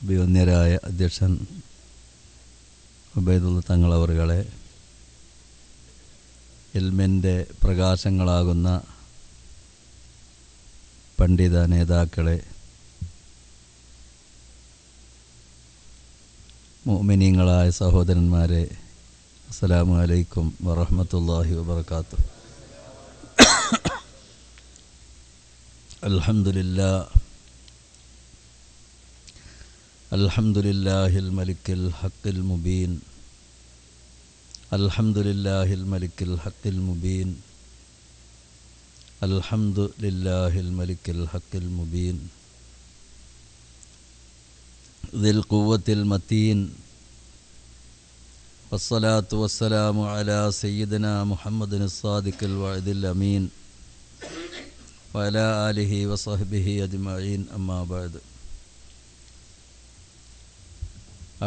അഭിവന്യരായ അധ്യക്ഷൻ ഉബൈദുള്ള തങ്ങളവറുകളെ, ഇൽമിൻ്റെ പ്രകാശങ്ങളാകുന്ന പണ്ഡിത നേതാക്കളെ, മുഅ്മിനീങ്ങളായ സഹോദരന്മാരെ, അസ്സലാമു അലൈക്കും വറഹ്മത്തുള്ളാഹി വബറകാതുഹു. അൽഹംദുലില്ലാഹിൽ മലിക്കിൽ ഹഖിൽ മുബീൻ. അൽഹംദുലില്ലാഹിൽ മലിക്കിൽ ഹഖിൽ മുബീൻ. അൽഹംദുലില്ലാഹിൽ മലിക്കിൽ ഹഖിൽ മുബീൻ. ദിൽ ഖുവ്വത്തിൽ മതീൻ. വസ്സലാത്തു വസ്സലാമു അലാ സയ്യിദിനാ മുഹമ്മദിൻ സാദിഖിൽ വഅദിൽ അമീൻ വഅലാ ആലിഹി വസഹ്ബിഹി അജ്മഈൻ. അമ്മാ ബഅദ്.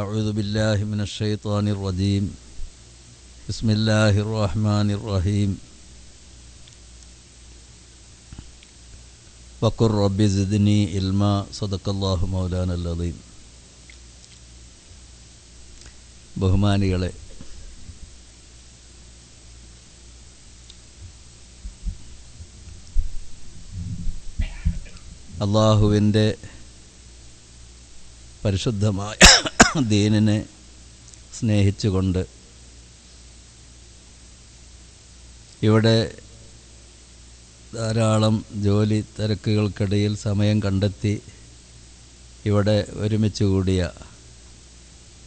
അഊദു ബില്ലാഹി മിനശ് ശൈത്വാനിർ റജീം. ബിസ്മില്ലാഹിർ റഹ്മാനിർ റഹീം. വഖുർ റബ്ബി സിദ്നി ഇൽമാ. സദഖല്ലാഹു മൗലാനൽ അദീം. ബഹുമാനികളെ, അല്ലാഹുവിൻ്റെ പരിശുദ്ധമായ ദീനിനെ സ്നേഹിച്ചുകൊണ്ട് ഇവിടെ ധാരാളം ജോലി തിരക്കുകൾക്കിടയിൽ സമയം കണ്ടെത്തി ഇവിടെ ഒരുമിച്ച് കൂടിയ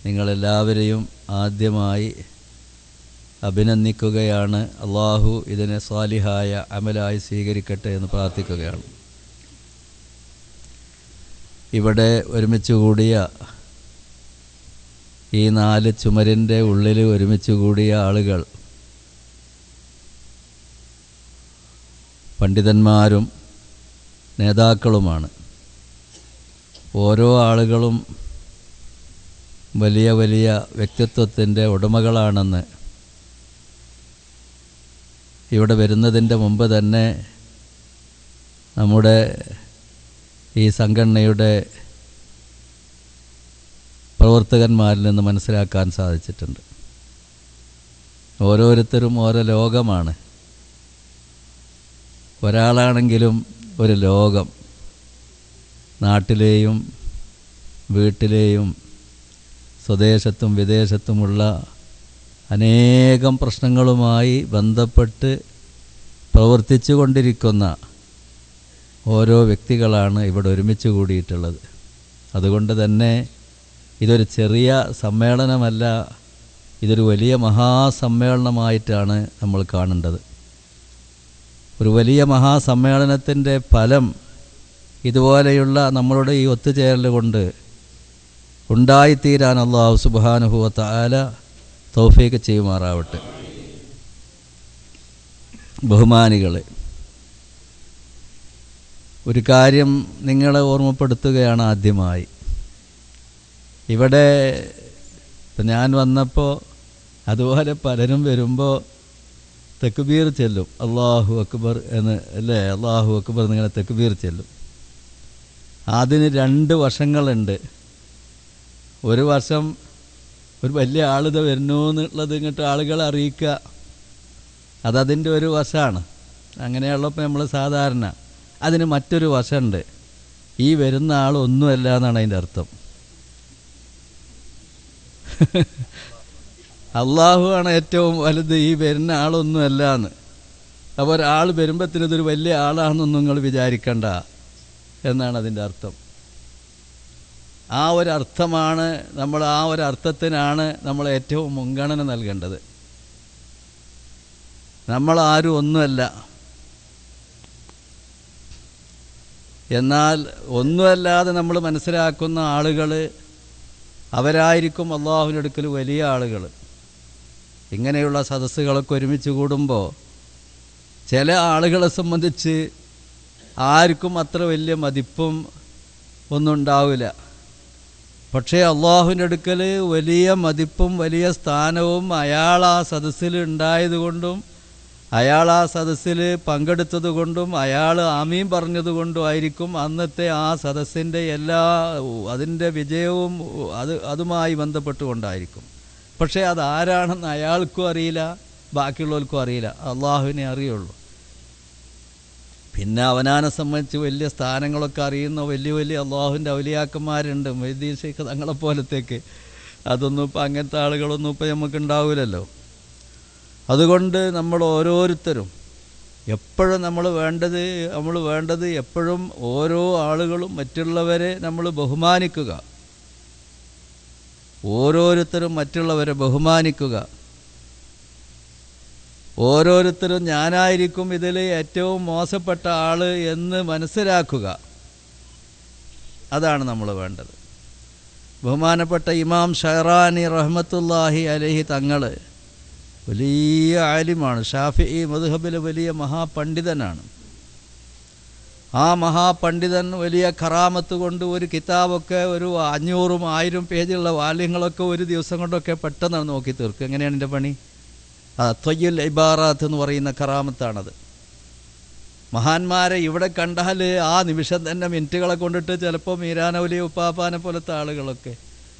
നിങ്ങളെല്ലാവരെയും ആദ്യമായി അഭിനന്ദിക്കുകയാണ്. അള്ളാഹു ഇതിനെ സ്വാലിഹായ അമലായി സ്വീകരിക്കട്ടെ എന്ന് പ്രാർത്ഥിക്കുകയാണ്. ഇവിടെ ഒരുമിച്ച് കൂടിയ ഈ 4 ചുമരിൻ്റെ ഉള്ളിൽ ഒരുമിച്ച് കൂടിയ ആളുകൾ പണ്ഡിതന്മാരും നേതാക്കളുമാണ്. ഓരോ ആളുകളും വലിയ വലിയ വ്യക്തിത്വത്തിൻ്റെ ഉടമകളാണെന്ന് ഇവിടെ വരുന്നതിൻ്റെ മുമ്പ് തന്നെ നമ്മുടെ ഈ സംഘടനയുടെ പ്രവർത്തകന്മാരിൽ നിന്ന് മനസ്സിലാക്കാൻ സാധിച്ചിട്ടുണ്ട്. ഓരോരുത്തരും ഓരോ ലോകമാണ്. ഒരാളാണെങ്കിലും ഒരു ലോകം. നാട്ടിലെയും വീട്ടിലെയും സ്വദേശത്തും വിദേശത്തുമുള്ള അനേകം പ്രശ്നങ്ങളുമായി ബന്ധപ്പെട്ട് പ്രവർത്തിച്ചു കൊണ്ടിരിക്കുന്ന ഓരോ വ്യക്തികളാണ് ഇവിടെ ഒരുമിച്ച് കൂടിയിട്ടുള്ളത്. അതുകൊണ്ട് തന്നെ ഇതൊരു ചെറിയ സമ്മേളനമല്ല, ഇതൊരു വലിയ മഹാസമ്മേളനമായിട്ടാണ് നമ്മൾ കാണേണ്ടത്. ഒരു വലിയ മഹാസമ്മേളനത്തിൻ്റെ ഫലം ഇതുപോലെയുള്ള നമ്മളുടെ ഈ ഒത്തുചേരൽ കൊണ്ട് ഉണ്ടായിത്തീരാൻ അല്ലാഹു സുബ്ഹാനഹു വ തആല തൗഫീഖ് ചെയ്യുമാറാവട്ടെ. ബഹുമാനികളെ, ഒരു കാര്യം നിങ്ങളെ ഓർമ്മപ്പെടുത്തുകയാണ് ആദ്യമായി. ഇവിടെ ഞാൻ വന്നപ്പോൾ അതുപോലെ പലരും വരുമ്പോൾ തക്ബീർ ചെല്ലും, അല്ലാഹു അക്ബർ എന്ന് അല്ലേ, അല്ലാഹു അക്ബർ എന്നിങ്ങനെ തക്ബീർ ചെല്ലും. അതിന് 2 വശങ്ങളുണ്ട്. ഒരു വശം ഒരു വലിയ ആളിത് വരുന്നു എന്നുള്ളത് ഇങ്ങോട്ട് ആളുകളെ അറിയിക്കുക, അതതിൻ്റെ ഒരു വശമാണ്. അങ്ങനെയുള്ളപ്പോൾ നമ്മൾ സാധാരണ. അതിന് മറ്റൊരു വശമുണ്ട്, ഈ വരുന്ന ആളൊന്നുമല്ല എന്നാണ് അതിൻ്റെ അർത്ഥം. അള്ളാഹു ആണ് ഏറ്റവും വലുത്, ഈ വരുന്ന ആളൊന്നുമല്ല എന്ന്. അപ്പോൾ ഒരാൾ വരുമ്പോഴത്തേനും ഇതൊരു വലിയ ആളാണെന്നൊന്നും നിങ്ങൾ വിചാരിക്കണ്ട എന്നാണ് അതിൻ്റെ അർത്ഥം. ആ ഒരർത്ഥമാണ് നമ്മൾ, ആ ഒരർത്ഥത്തിനാണ് നമ്മൾ ഏറ്റവും മുൻഗണന നൽകേണ്ടത്. നമ്മളാരും ഒന്നുമല്ല, എന്നാൽ ഒന്നുമല്ലാതെ നമ്മൾ മനസ്സിലാക്കുന്ന ആളുകൾ അവരായിരിക്കും അള്ളാഹുവിൻ്റെ അടുക്കൽ വലിയ ആളുകൾ. ഇങ്ങനെയുള്ള സദസ്സുകളൊക്കെ ഒരുമിച്ച് കൂടുമ്പോൾ ചില ആളുകളെ സംബന്ധിച്ച് ആർക്കും അത്ര വലിയ മതിപ്പും ഒന്നും ഉണ്ടാവില്ല. പക്ഷേ അള്ളാഹുവിൻ്റെ അടുക്കൽ വലിയ മതിപ്പും വലിയ സ്ഥാനവും അയാൾ ആ സദസ്സിൽ ഉണ്ടായതുകൊണ്ടും അയാൾ ആ സദസ്സിൽ പങ്കെടുത്തത് കൊണ്ടും അയാൾ ആമീൻ പറഞ്ഞതുകൊണ്ടും ആയിരിക്കും അന്നത്തെ ആ സദസ്സിൻ്റെ എല്ലാ അതിൻ്റെ വിജയവും അതുമായി ബന്ധപ്പെട്ടുകൊണ്ടായിരിക്കും. പക്ഷേ അതാരാണെന്ന് അയാൾക്കും അറിയില്ല, ബാക്കിയുള്ളവർക്കും അറിയില്ല, അള്ളാഹുവിനെ അറിയുള്ളൂ. പിന്നെ അവനാനെ സംബന്ധിച്ച് വലിയ സ്ഥാനങ്ങളൊക്കെ അറിയുന്ന വലിയ വലിയ അള്ളാഹുവിൻ്റെ ഔലിയാക്കന്മാരുണ്ട്, മൊയ്തീൻ ശൈഖ് തങ്ങളെപ്പോലത്തേക്ക്. അതൊന്നും ഇപ്പം അങ്ങനത്തെ ആളുകളൊന്നും ഇപ്പം നമുക്ക് ഉണ്ടാവില്ലല്ലോ. അതുകൊണ്ട് നമ്മൾ ഓരോരുത്തരും എപ്പോഴും നമ്മൾ വേണ്ടത് എപ്പോഴും ഓരോ ആളുകളും മറ്റുള്ളവരെ നമ്മൾ ബഹുമാനിക്കുക, ഓരോരുത്തരും മറ്റുള്ളവരെ ബഹുമാനിക്കുക. ഓരോരുത്തരും ഞാനായിരിക്കും ഇതിൽ ഏറ്റവും മോശപ്പെട്ട ആൾ എന്ന് മനസ്സിലാക്കുക. അതാണ് നമ്മൾ വേണ്ടത്. ബഹുമാനപ്പെട്ട ഇമാം ഷഹറാനി റഹ്മത്തുള്ളാഹി അലൈഹി തങ്ങൾ വലിയ ആലിമാണ്, ഷാഫിഈ മദ്ഹബിലെ വലിയ മഹാപണ്ഡിതനാണ്. ആ മഹാപണ്ഡിതൻ വലിയ കറാമത്ത് കൊണ്ട് ഒരു കിതാബൊക്കെ ഒരു 500-1000 പേജുള്ള വാല്യങ്ങളൊക്കെ ഒരു ദിവസം കൊണ്ടൊക്കെ പെട്ടെന്ന് നോക്കി തീർക്കും. എങ്ങനെയാണ് എൻ്റെ പണി? ത്വയ്യുൽ ഇബാറാത്ത് എന്ന് പറയുന്ന കറാമത്താണത്. മഹാന്മാരെ ഇവിടെ കണ്ടാൽ ആ നിമിഷം തന്നെ മിനിറ്റുകളെ കൊണ്ടിട്ട് ചിലപ്പോൾ മീരാനൗലിയ ഉപ്പാപ്പാനെ പോലത്തെ ആളുകളൊക്കെ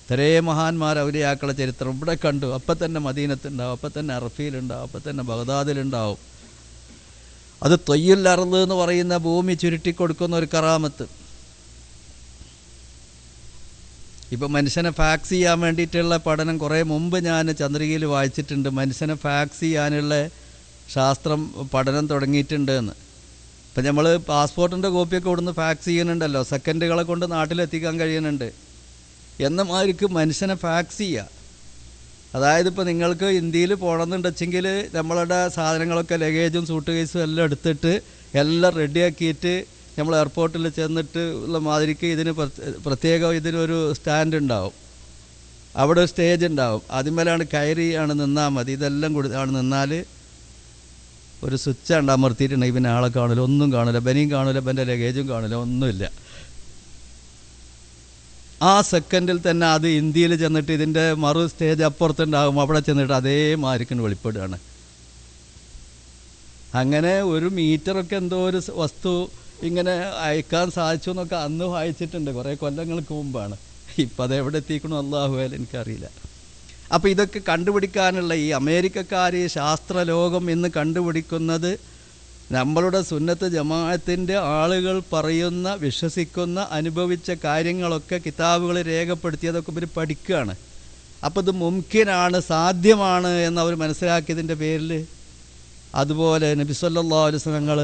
ഇത്രയും മഹാന്മാർ ഔലിയാക്കളെ ചരിത്രം ഇവിടെ കണ്ടു, അപ്പം തന്നെ മദീനത്തുണ്ടാവും, അപ്പം തന്നെ അറഫയിലുണ്ടാവും, അപ്പം തന്നെ ബഗ്ദാദിലുണ്ടാവും. അത് ത്വയ്യുൽ അർള് എന്ന് പറയുന്ന ഭൂമി ചുരുട്ടിക്കൊടുക്കുന്ന ഒരു കറാമത്ത്. ഇപ്പം മനുഷ്യനെ ഫാക്സ് ചെയ്യാൻ വേണ്ടിയിട്ടുള്ള പഠനം കുറേ മുമ്പ് ഞാൻ ചന്ദ്രികയിൽ വായിച്ചിട്ടുണ്ട്. മനുഷ്യനെ ഫാക്സ് ചെയ്യാനുള്ള ശാസ്ത്രം പഠനം തുടങ്ങിയിട്ടുണ്ട് എന്ന്. ഇപ്പം നമ്മൾ പാസ്പോർട്ടിൻ്റെ കോപ്പിയൊക്കെ ഇവിടുന്ന് ഫാക്സ് ചെയ്യുന്നുണ്ടല്ലോ, സെക്കൻഡുകളെ കൊണ്ട് നാട്ടിലെത്തിക്കാൻ കഴിയുന്നുണ്ട്. എന്ന മാതിരിക്ക് മനുഷ്യനെ ഫാക്സ് ചെയ്യുക. അതായത് ഇപ്പോൾ നിങ്ങൾക്ക് ഇന്ത്യയിൽ പോകണമെന്നുണ്ടെങ്കിൽ നമ്മളുടെ സാധനങ്ങളൊക്കെ ലഗേജും സൂട്ട് കേസും എല്ലാം എടുത്തിട്ട് എല്ലാം റെഡിയാക്കിയിട്ട് നമ്മൾ എയർപോർട്ടിൽ ചെന്നിട്ട് ഉള്ള മാതിരിക്ക് ഇതിന് പ്രത്യേകം ഇതിനൊരു സ്റ്റാൻഡ് ഉണ്ടാവും, അവിടെ ഒരു സ്റ്റേജ് ഉണ്ടാവും, അതിന്മേലാണ് കയറിയാണ് നിന്നാൽ മതി. ഇതെല്ലാം കൂടി ആണ് നിന്നാൽ ഒരു സ്വിച്ച് അമർത്തിയിട്ടുണ്ടെങ്കിൽ പിന്നെ ആളെ കാണില്ല, ഒന്നും കാണില്ല, ബനിയും കാണില്ല, ബൻ്റെ ലഗേജും കാണില്ല, ഒന്നുമില്ല. ആ സെക്കൻഡിൽ തന്നെ അത് ഇന്ത്യയിൽ ചെന്നിട്ട് ഇതിൻ്റെ മറു സ്റ്റേജ് അപ്പുറത്തുണ്ടാകും, അവിടെ ചെന്നിട്ട് അതേമാതിരിക്ക് വെളിപ്പെടുകയാണ്. അങ്ങനെ ഒരു മീറ്ററൊക്കെ എന്തോ ഒരു വസ്തു ഇങ്ങനെ അയക്കാൻ സാധിച്ചു എന്നൊക്കെ അന്ന് വായിച്ചിട്ടുണ്ട്, കുറേ കൊല്ലങ്ങൾക്ക് മുമ്പാണ്. ഇപ്പം അതെവിടെ എത്തിക്കണോ അല്ലാഹുവേ എനിക്കറിയില്ല. അപ്പോൾ ഇതൊക്കെ കണ്ടുപിടിക്കാനുള്ള ഈ അമേരിക്കക്കാർ ശാസ്ത്രലോകം ഇന്ന് കണ്ടുപിടിക്കുന്നത് നമ്മളുടെ സുന്നത്ത് ജമാഅത്തിൻ്റെ ആളുകൾ പറയുന്ന, വിശ്വസിക്കുന്ന, അനുഭവിച്ച കാര്യങ്ങളൊക്കെ കിതാബുകൾ രേഖപ്പെടുത്തിയതൊക്കെ ഇവർ പഠിക്കുകയാണ്. അപ്പോൾ ഇത് മുംകിനാണ്, സാധ്യമാണ് എന്നവർ മനസ്സിലാക്കിയതിൻ്റെ പേരിൽ അതുപോലെ നബി സല്ലല്ലാഹു അലൈഹി വസല്ലം തങ്ങൾ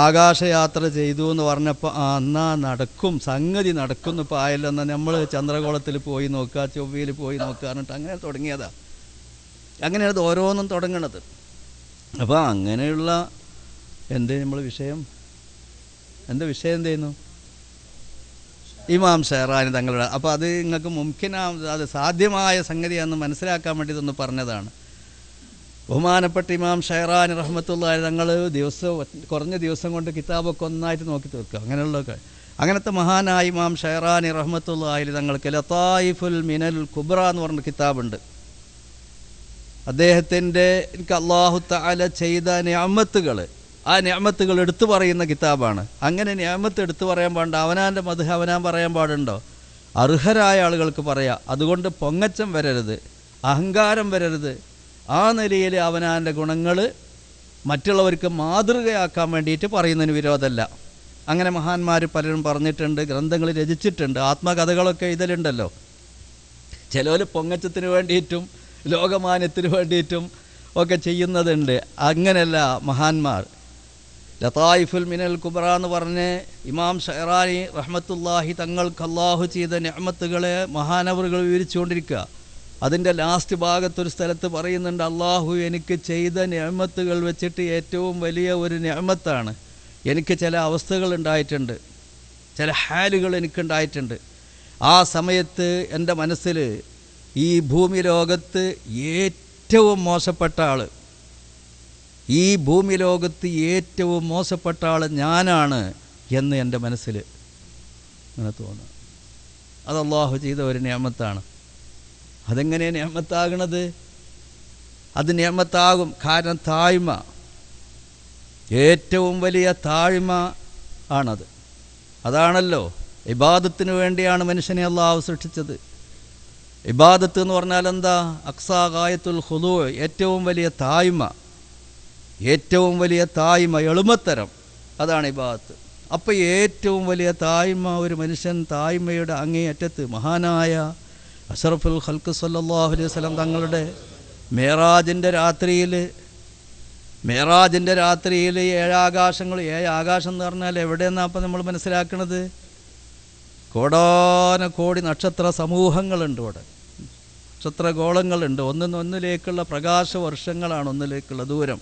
ആകാശയാത്ര ചെയ്തു എന്ന് പറഞ്ഞപ്പോൾ എന്നാ നടക്കും, സംഗതി നടക്കുന്നു ഇപ്പോൾ ആയല്ലോ, എന്നാൽ നമ്മൾ ചന്ദ്രഗോളത്തിൽ പോയി നോക്കുക, ചൊവ്വയിൽ പോയി നോക്കുക എന്നിട്ട് അങ്ങനെ തുടങ്ങിയതാണ്. അങ്ങനെയാണ് ഇത് ഓരോന്നും തുടങ്ങണത്. അപ്പോൾ അങ്ങനെയുള്ള നമ്മൾ വിഷയം എന്താ എന്ത് ചെയ്യുന്നു? ഇമാം ഷഹറാനി തങ്ങളുടെ. അപ്പോൾ അത് നിങ്ങൾക്ക് അത് സാധ്യമായ സംഗതിയാണെന്ന് മനസ്സിലാക്കാൻ വേണ്ടി ഇതൊന്ന് പറഞ്ഞതാണ്. ബഹുമാനപ്പെട്ട ഇമാം ഷഹറാനി റഹ്മത്തുള്ളാഹി തങ്ങൾ കുറഞ്ഞ ദിവസം കൊണ്ട് കിതാബൊക്കെ ഒന്നായിട്ട് നോക്കി തീർക്കുക. അങ്ങനെയുള്ളതൊക്കെ അങ്ങനത്തെ മഹാനായ ഇമാം ഷഹറാനി റഹ്മത്തുള്ളാഹി തങ്ങൾക്ക് ലതായിഫുൽ മിനൽ കുബ്ര എന്ന് പറഞ്ഞ കിതാബുണ്ട്. അദ്ദേഹത്തിൻ്റെ അല്ലാഹു തആല ചെയ്ത നിഅമത്തുകൾ, ആ നിഅമത്തുകൾ എടുത്തു പറയുന്ന കിതാബാണ്. അങ്ങനെ നിഅമത്ത് എടുത്തു പറയാൻ പാടുണ്ട്. അവനാൻ്റെ മദ്ഹ് അവനാൻ പറയാൻ പാടുണ്ടോ? അർഹരായ ആളുകൾക്ക് പറയാം. അതുകൊണ്ട് പൊങ്ങച്ചം വരരുത്, അഹങ്കാരം വരരുത്. ആ നിലയിൽ അവനാൻ്റെ ഗുണങ്ങൾ മറ്റുള്ളവർക്ക് മാതൃകയാക്കാൻ വേണ്ടിയിട്ട് പറയുന്നതിന് വിരോധമല്ല. അങ്ങനെ മഹാന്മാർ പലരും പറഞ്ഞിട്ടുണ്ട്, ഗ്രന്ഥങ്ങൾ രചിച്ചിട്ടുണ്ട്, ആത്മകഥകളൊക്കെ ഇതിലുണ്ടല്ലോ. ചിലർ പൊങ്ങച്ചത്തിന് വേണ്ടിയിട്ടും ലോകമാന്യത്തിന് വേണ്ടിയിട്ടും ഒക്കെ ചെയ്യുന്നതുണ്ട്. അങ്ങനെയല്ല മഹാന്മാർ. ലതായിഫുൽ മിനൽ കുബ്ര എന്ന് പറഞ്ഞ് ഇമാം ഷഹറാനി റഹ്മത്തുള്ളാഹി തങ്ങൾക്ക് അല്ലാഹു ചെയ്ത നിഅമത്തുകളെ മഹാനവറുകൾ വിവരിച്ചുകൊണ്ടിരിക്കുക. അതിൻ്റെ ലാസ്റ്റ് ഭാഗത്തൊരു സ്ഥലത്ത് പറയുന്നുണ്ട്, അല്ലാഹു എനിക്ക് ചെയ്ത നിഅമത്തുകൾ വെച്ചിട്ട് ഏറ്റവും വലിയ ഒരു നിഅമത്താണ്, എനിക്ക് ചില അവസ്ഥകൾ ഉണ്ടായിട്ടുണ്ട്, ചില ഹാലുകൾ എനിക്കുണ്ടായിട്ടുണ്ട്. ആ സമയത്ത് എൻ്റെ മനസ്സിൽ ഈ ഭൂമി ലോകത്ത് ഏറ്റവും മോശപ്പെട്ട ആൾ, ഈ ഭൂമി ലോകത്ത് ഏറ്റവും മോശപ്പെട്ട ആൾ ഞാനാണ് എന്ന് എൻ്റെ മനസ്സിൽ അങ്ങനെ തോന്നുന്നു. അത് അല്ലാഹു ചെയ്ത ഒരു നിഅമത്താണ്. അതെങ്ങനെയാണ് നിഅമത്താകണത്? അത് നിഅമത്താകും കാരണം താഴ്മ, ഏറ്റവും വലിയ താഴ്മ ആണത്. അതാണല്ലോ ഇബാദത്തിന് വേണ്ടിയാണ് മനുഷ്യനെ അള്ളാഹു സൃഷ്ടിച്ചത്. ഇബാദത്ത് എന്ന് പറഞ്ഞാൽ എന്താ? അക്സാ ഗായത്തുൽ ഖുദൂ, ഏറ്റവും വലിയ താഴ്മ, ഏറ്റവും വലിയ താഴ്മ, എളുമത്തരം, അതാണ് ഇബാദത്ത്. അപ്പോൾ ഏറ്റവും വലിയ താഴ്മ, ഒരു മനുഷ്യൻ താഴ്മയുടെ അങ്ങേയറ്റത്ത് മഹാനായ അഷ്റഫുൽ ഖൽഖ് സല്ലല്ലാഹു അലൈഹി വസല്ലം തങ്ങളുടെ മേറാജിൻ്റെ രാത്രിയിൽ ഏഴാകാശങ്ങൾ, ആകാശം എന്ന് പറഞ്ഞാൽ എവിടെയെന്നാണ് അപ്പം നമ്മൾ മനസ്സിലാക്കുന്നത്? കോടാനകോടി നക്ഷത്ര സമൂഹങ്ങളുണ്ട് ഇവിടെ, നക്ഷത്രഗോളങ്ങളുണ്ട്. ഒന്നിലേക്കുള്ള പ്രകാശവർഷങ്ങളാണ്, ഒന്നിലേക്കുള്ള ദൂരം.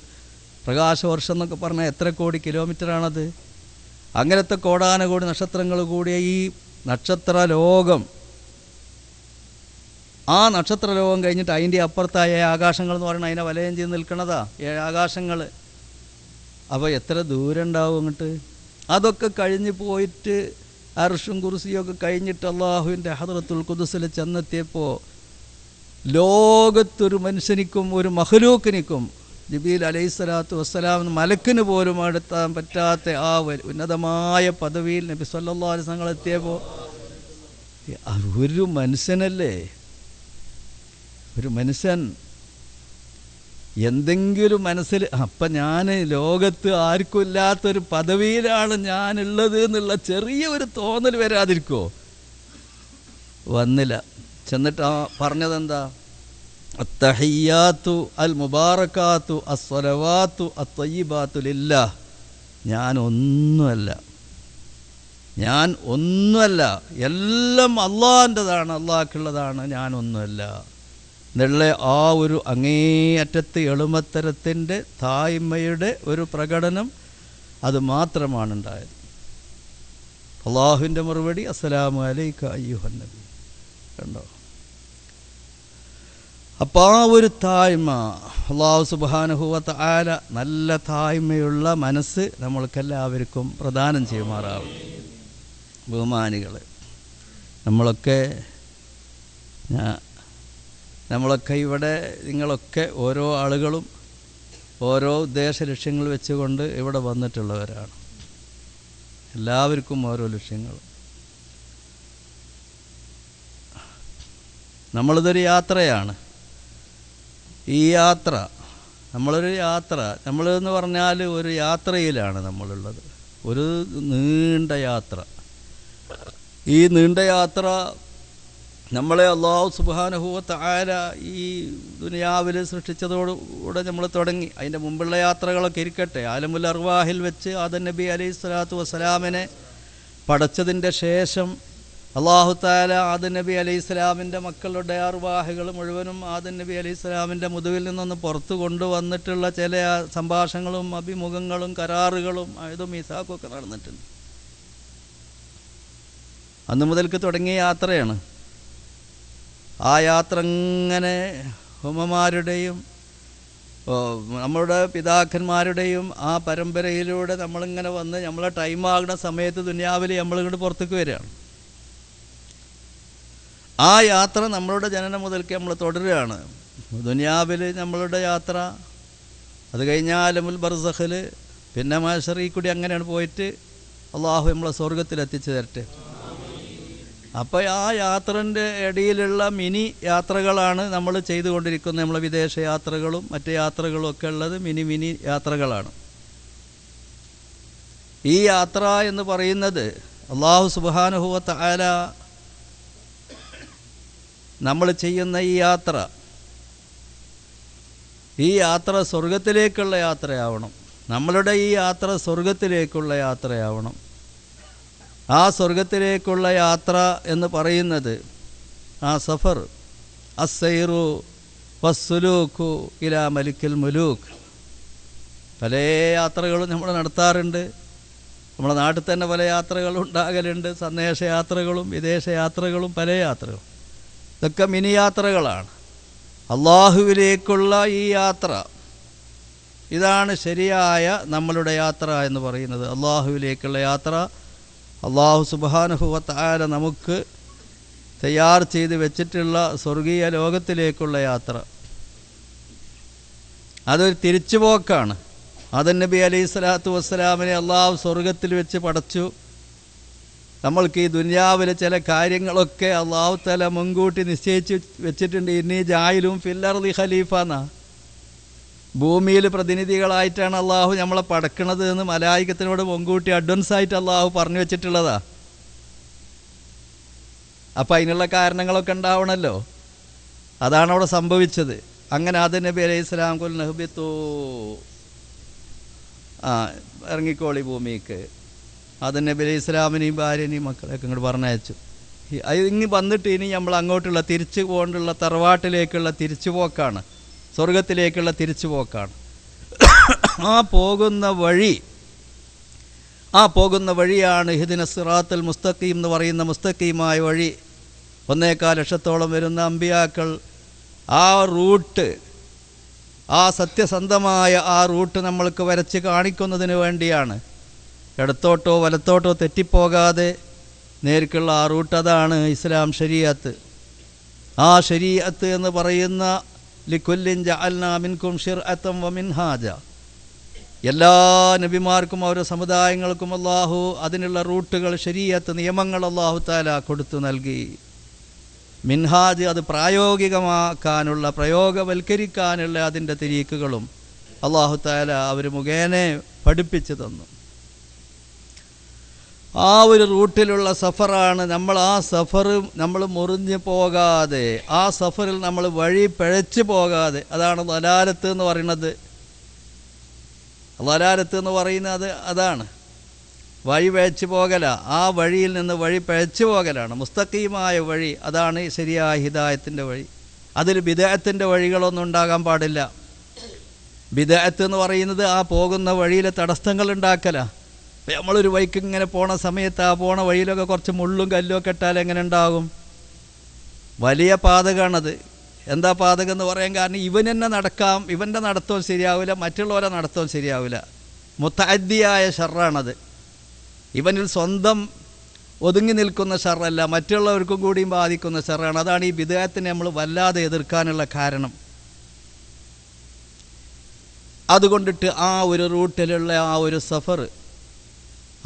പ്രകാശവർഷം എന്നൊക്കെ പറഞ്ഞാൽ എത്ര കോടി കിലോമീറ്ററാണത്? അങ്ങനത്തെ കോടാനകോടി നക്ഷത്രങ്ങൾ കൂടിയ ഈ നക്ഷത്ര ലോകം, ആ നക്ഷത്രലോകം കഴിഞ്ഞിട്ട് അതിൻ്റെ അപ്പുറത്തായ ആകാശങ്ങൾ എന്ന് പറയുന്നത് അതിനെ വലയം ചെയ്ത് നിൽക്കണതാ ആകാശങ്ങൾ. അപ്പോൾ എത്ര ദൂരം ഉണ്ടാവും അങ്ങോട്ട്? അതൊക്കെ കഴിഞ്ഞ് പോയിട്ട് അർഷും കുർസിയൊക്കെ കഴിഞ്ഞിട്ട് അള്ളാഹുവിൻ്റെ ഹദ്റത്തുൽ ഖുദ്സിൽ ചെന്നെത്തിയപ്പോൾ ലോകത്തൊരു മനുഷ്യനിക്കും ഒരു മഖ്ലൂക്കിനിക്കും ജിബ്രീൽ അലൈഹിസ്സലാത്തു വസ്സലാം മലക്കിന് പോലും അടുത്താൻ പറ്റാത്ത ആ ഉന്നതമായ പദവിയിൽ നബി സല്ലല്ലാഹു അലൈഹി വസല്ലം എത്തിയപ്പോൾ ഒരു മനുഷ്യനല്ലേ, ഒരു മനുഷ്യൻ എന്തെങ്കിലും മനസ്സിൽ അപ്പം ഞാൻ ലോകത്ത് ആർക്കും ഇല്ലാത്തൊരു പദവിയിലാണ് ഞാനുള്ളത് എന്നുള്ള ചെറിയ ഒരു തോന്നൽ വരാതിരിക്കുമോ? വന്നില്ല. ചെന്നിട്ട് പറഞ്ഞതെന്താ? അത്തഹിയ്യാത്തു അൽ മുബാറക്കാത്തു അസ്സലവാത്തു അത്തയ്യിബാത്തു ലില്ലാഹ്, ഞാൻ ഒന്നുമല്ല, എല്ലാം അള്ളാഹിൻ്റെതാണ്, അള്ളാഹ്ക്കുള്ളതാണ്, ഞാനൊന്നുമല്ല എന്നുള്ള ആ ഒരു അങ്ങേയറ്റത്ത് എളുമത്തരത്തിൻ്റെ തായ്മയുടെ ഒരു പ്രകടനം അത് മാത്രമാണ് ഉണ്ടായത്. അള്ളാഹുവിൻ്റെ മറുപടി അസ്സലാമു അലൈക അയ്യുഹൻ നബി. കണ്ടോ? അപ്പോൾ ആ ഒരു താഴ്മ അള്ളാഹു സുബ്ഹാനഹു വ തആല നല്ല താഴ്മയുള്ള മനസ്സ് നമ്മൾക്കെല്ലാവർക്കും പ്രദാനം ചെയ്യുമാറാവും. ബഹുമാനികൾ, നമ്മളൊക്കെ ഇവിടെ, നിങ്ങളൊക്കെ ഓരോ ആളുകളും ഓരോ ഉദ്ദേശ ലക്ഷ്യങ്ങൾ വെച്ചുകൊണ്ട് ഇവിടെ വന്നിട്ടുള്ളവരാണ്. എല്ലാവർക്കും ഓരോ ലക്ഷ്യങ്ങൾ. നമ്മളിതൊരു യാത്രയാണ്. ഈ യാത്ര, നമ്മളെന്ന് പറഞ്ഞാൽ ഒരു യാത്രയിലാണ് നമ്മളുള്ളത്, ഒരു നീണ്ട യാത്ര. ഈ നീണ്ട യാത്ര നമ്മളെ അല്ലാഹു സുബ്ഹാനഹു വ തആല ഈ ദുനിയാവിൽ സൃഷ്ടിച്ചതോടുകൂടെ നമ്മൾ തുടങ്ങി. അതിൻ്റെ മുമ്പുള്ള യാത്രകളൊക്കെ ഇരിക്കട്ടെ. ആലമുൽ അർവാഹിൽ വെച്ച് ആദം നബി അലൈഹി സ്വലാത്തു വസ്സലാമിനെ പടച്ചതിൻ്റെ ശേഷം അല്ലാഹു തആല ആദം നബി അലൈഹി സ്വലാമിൻ്റെ മക്കളുടെ അർവാഹുകൾ മുഴുവനും ആദം നബി അലൈഹി സ്വലാമിൻ്റെ മുതുവിൽ നിന്നൊന്ന് പുറത്തു കൊണ്ടുവന്നിട്ടുള്ള ചില സംഭാഷണങ്ങളും അഭിമുഖങ്ങളും കരാറുകളും ആയതും മീസാക്കും ഒക്കെ നടന്നിട്ടുണ്ട്. അന്ന് മുതൽക്ക് തുടങ്ങിയ യാത്രയാണ്. ആ യാത്ര ഇങ്ങനെ ഉമ്മമാരുടെയും നമ്മളുടെ പിതാക്കന്മാരുടെയും ആ പരമ്പരയിലൂടെ നമ്മളിങ്ങനെ വന്ന് നമ്മളെ ടൈമാകുന്ന സമയത്ത് ദുനിയാവിൽ നമ്മളിങ്ങോട്ട് പുറത്തേക്ക് വരികയാണ്. ആ യാത്ര നമ്മളുടെ ജനനം മുതൽക്ക് നമ്മൾ തുടരുകയാണ്. ദുനിയാവിൽ നമ്മളുടെ യാത്ര, അത് കഴിഞ്ഞാൽ ആലമുൽ ബർസഖിൽ, പിന്നെ മഹ്ശറിൽ കൂടി അങ്ങനെയാണ് പോയിട്ട് അള്ളാഹു നമ്മളെ സ്വർഗത്തിലെത്തിച്ചു തരട്ടെ. അപ്പോൾ ആ യാത്രൻ്റെ ഇടയിലുള്ള മിനി യാത്രകളാണ് നമ്മൾ ചെയ്തുകൊണ്ടിരിക്കുന്നത്. നമ്മളെ വിദേശ യാത്രകളും മറ്റ് യാത്രകളും ഒക്കെ ഉള്ളത് മിനി യാത്രകളാണ്. ഈ യാത്ര എന്ന് പറയുന്നത് അല്ലാഹു സുബ്ഹാനഹു വ തആല നമ്മൾ ചെയ്യുന്ന ഈ യാത്ര സ്വർഗത്തിലേക്കുള്ള യാത്രയാവണം. നമ്മളുടെ ഈ യാത്ര സ്വർഗത്തിലേക്കുള്ള യാത്രയാവണം. ആ സ്വർഗത്തിലേക്കുള്ള യാത്ര എന്ന് പറയുന്നത് ആ സഫർ, അസ്സൈറു വസ്സുലൂഖു ഇലാ മലിക്കിൽ മുലൂക്ക്. പല യാത്രകളും നമ്മൾ നടത്താറുണ്ട്. നമ്മുടെ നാട്ടിൽ തന്നെ പല യാത്രകളും ഉണ്ടാകലുണ്ട്. സന്ദേശ യാത്രകളും വിദേശ യാത്രകളും പല യാത്രകളും. ഇതൊക്കെ മിനി യാത്രകളാണ്. അള്ളാഹുവിലേക്കുള്ള ഈ യാത്ര, ഇതാണ് ശരിയായ നമ്മളുടെ യാത്ര എന്ന് പറയുന്നത്. അള്ളാഹുവിലേക്കുള്ള യാത്ര, അല്ലാഹു സുബ്ഹാനഹു വ തആല നമുക്ക് തയ്യാർ ചെയ്ത് വെച്ചിട്ടുള്ള സ്വർഗീയ ലോകത്തിലേക്കുള്ള യാത്ര. അതൊരു തിരിച്ചുപോക്കാണ്. ആദം നബി അലൈഹി സ്വലാത്തു വസ്സലാമിനെ അള്ളാഹു സ്വർഗത്തിൽ വെച്ച് പടച്ചു. നമ്മൾക്ക് ഈ ദുനിയാവിലെ ചില കാര്യങ്ങളൊക്കെ അള്ളാഹു തആല മുൻകൂട്ടി നിശ്ചയിച്ച് വെച്ചിട്ടുണ്ട്. ഇന്നീ ജായിലും ഫിൽ അർളി ഖലീഫ എന്നാ, ഭൂമിയിൽ പ്രതിനിധികളായിട്ടാണ് അള്ളാഹു നമ്മളെ പടക്കണത് എന്ന് മലായികത്തിനോട് മുൻകൂട്ടി അഡ്വാൻസായിട്ട് അള്ളാഹു പറഞ്ഞു വെച്ചിട്ടുള്ളതാ. അപ്പം അതിനുള്ള കാരണങ്ങളൊക്കെ ഉണ്ടാവണമല്ലോ. അതാണ് അവിടെ സംഭവിച്ചത്. അങ്ങനെ ആദം നബി അലൈഹി സ്വലാം ഖുൽ നഹ്ബിത്തു, ഇറങ്ങിക്കോളി ഭൂമിക്ക്. ആദം നബി അലൈഹി സ്വലാമിനെയും ഭാര്യനെയും മക്കളെയൊക്കെ ഇങ്ങോട്ട് പറഞ്ഞയച്ചു. ഇങ്ങ് വന്നിട്ട് ഇനി നമ്മൾ അങ്ങോട്ടുള്ള തിരിച്ചു പോകൊണ്ടുള്ള തറവാട്ടിലേക്കുള്ള തിരിച്ചുപോക്കാണ്, സ്വർഗത്തിലേക്കുള്ള തിരിച്ചുപോക്കാണ്. ആ പോകുന്ന വഴിയാണ് ഇഹ്ദിന സിറാത്തുൽ മുസ്തഖീം എന്ന് പറയുന്ന മുസ്തഖീമായ വഴി. 1.25 ലക്ഷത്തോളം വരുന്ന അമ്പിയാക്കൾ ആ റൂട്ട്, ആ സത്യസന്ധമായ ആ റൂട്ട് നമ്മൾക്ക് വരച്ച് കാണിക്കുന്നതിന് വേണ്ടിയാണ്. ഇടത്തോട്ടോ വലത്തോട്ടോ തെറ്റിപ്പോകാതെ നേർക്കുള്ള ആ റൂട്ട്, അതാണ് ഇസ്ലാം ശരീഅത്ത്. ആ ശരീഅത്ത് എന്ന് പറയുന്ന ലിക്കുല്ലിൻ ജഅൽനാ മിൻകും ശിർഅത്തൻ വമിൻഹാജ, എല്ലാ നബിമാർക്കും അവരുടെ സമുദായങ്ങൾക്കും അള്ളാഹു അതിനുള്ള റൂട്ടുകൾ, ശരീഅത്ത്, നിയമങ്ങൾ അള്ളാഹു തആല കൊടുത്തു നൽകി. മിൻഹാജ് അത് പ്രായോഗികമാക്കാനുള്ള, പ്രയോഗവൽക്കരിക്കാനുള്ള അതിൻ്റെ തരീക്കുകളും അള്ളാഹു തആല അവർ മുഖേന പഠിപ്പിച്ചു തന്നു. ആ ഒരു റൂട്ടിലുള്ള സഫറാണ് നമ്മൾ. ആ സഫർ നമ്മൾ മുറിഞ്ഞു പോകാതെ, ആ സഫറിൽ നമ്മൾ വഴി പിഴച്ചു പോകാതെ, അതാണ് ദലാലത്ത് എന്ന് പറയുന്നത്. ദലാലത്ത് എന്ന് പറയുന്നത് അതാണ്, വഴി പിഴച്ചു പോകല. ആ വഴിയിൽ നിന്ന് വഴി പിഴച്ചു പോകലാണ് മുസ്തഖീമായ വഴി. അതാണ് ശരിയായ ഹിദായത്തിൻ്റെ വഴി. അതിൽ ബിദ്അത്തിൻ്റെ വഴികളൊന്നും ഉണ്ടാകാൻ പാടില്ല. ബിദ്അത്ത് എന്ന് പറയുന്നത് ആ പോകുന്ന വഴിയിലെ തടസ്സങ്ങൾ ഉണ്ടാക്കല. നമ്മളൊരു വഴിക്ക് ഇങ്ങനെ പോണ സമയത്ത് ആ പോണ വഴിയിലൊക്കെ കുറച്ച് മുള്ളും കല്ലും ഒക്കെ ഇട്ടാൽ എങ്ങനെ ഉണ്ടാകും? വലിയ പാതകമാണത്. എന്താ പാതകം എന്ന് പറയാൻ കാരണം, ഇവനെന്നെ നടക്കാം, ഇവൻ്റെ നടത്തവും ശരിയാവില്ല, മറ്റുള്ളവരെ നടത്തവും ശരിയാവില്ല. മുത്തഅദ്ദിയായ ഷർറാണത്. ഇവനിൽ സ്വന്തം ഒതുങ്ങി നിൽക്കുന്ന ഷർറല്ല, മറ്റുള്ളവർക്കും കൂടിയും ബാധിക്കുന്ന ഷർറാണ്. അതാണ് ഈ ബിദ്അത്തിനെ നമ്മൾ വല്ലാതെ എതിർക്കാനുള്ള കാരണം. അതുകൊണ്ടിട്ട് ആ ഒരു റൂട്ടിലുള്ള ആ ഒരു സഫർ,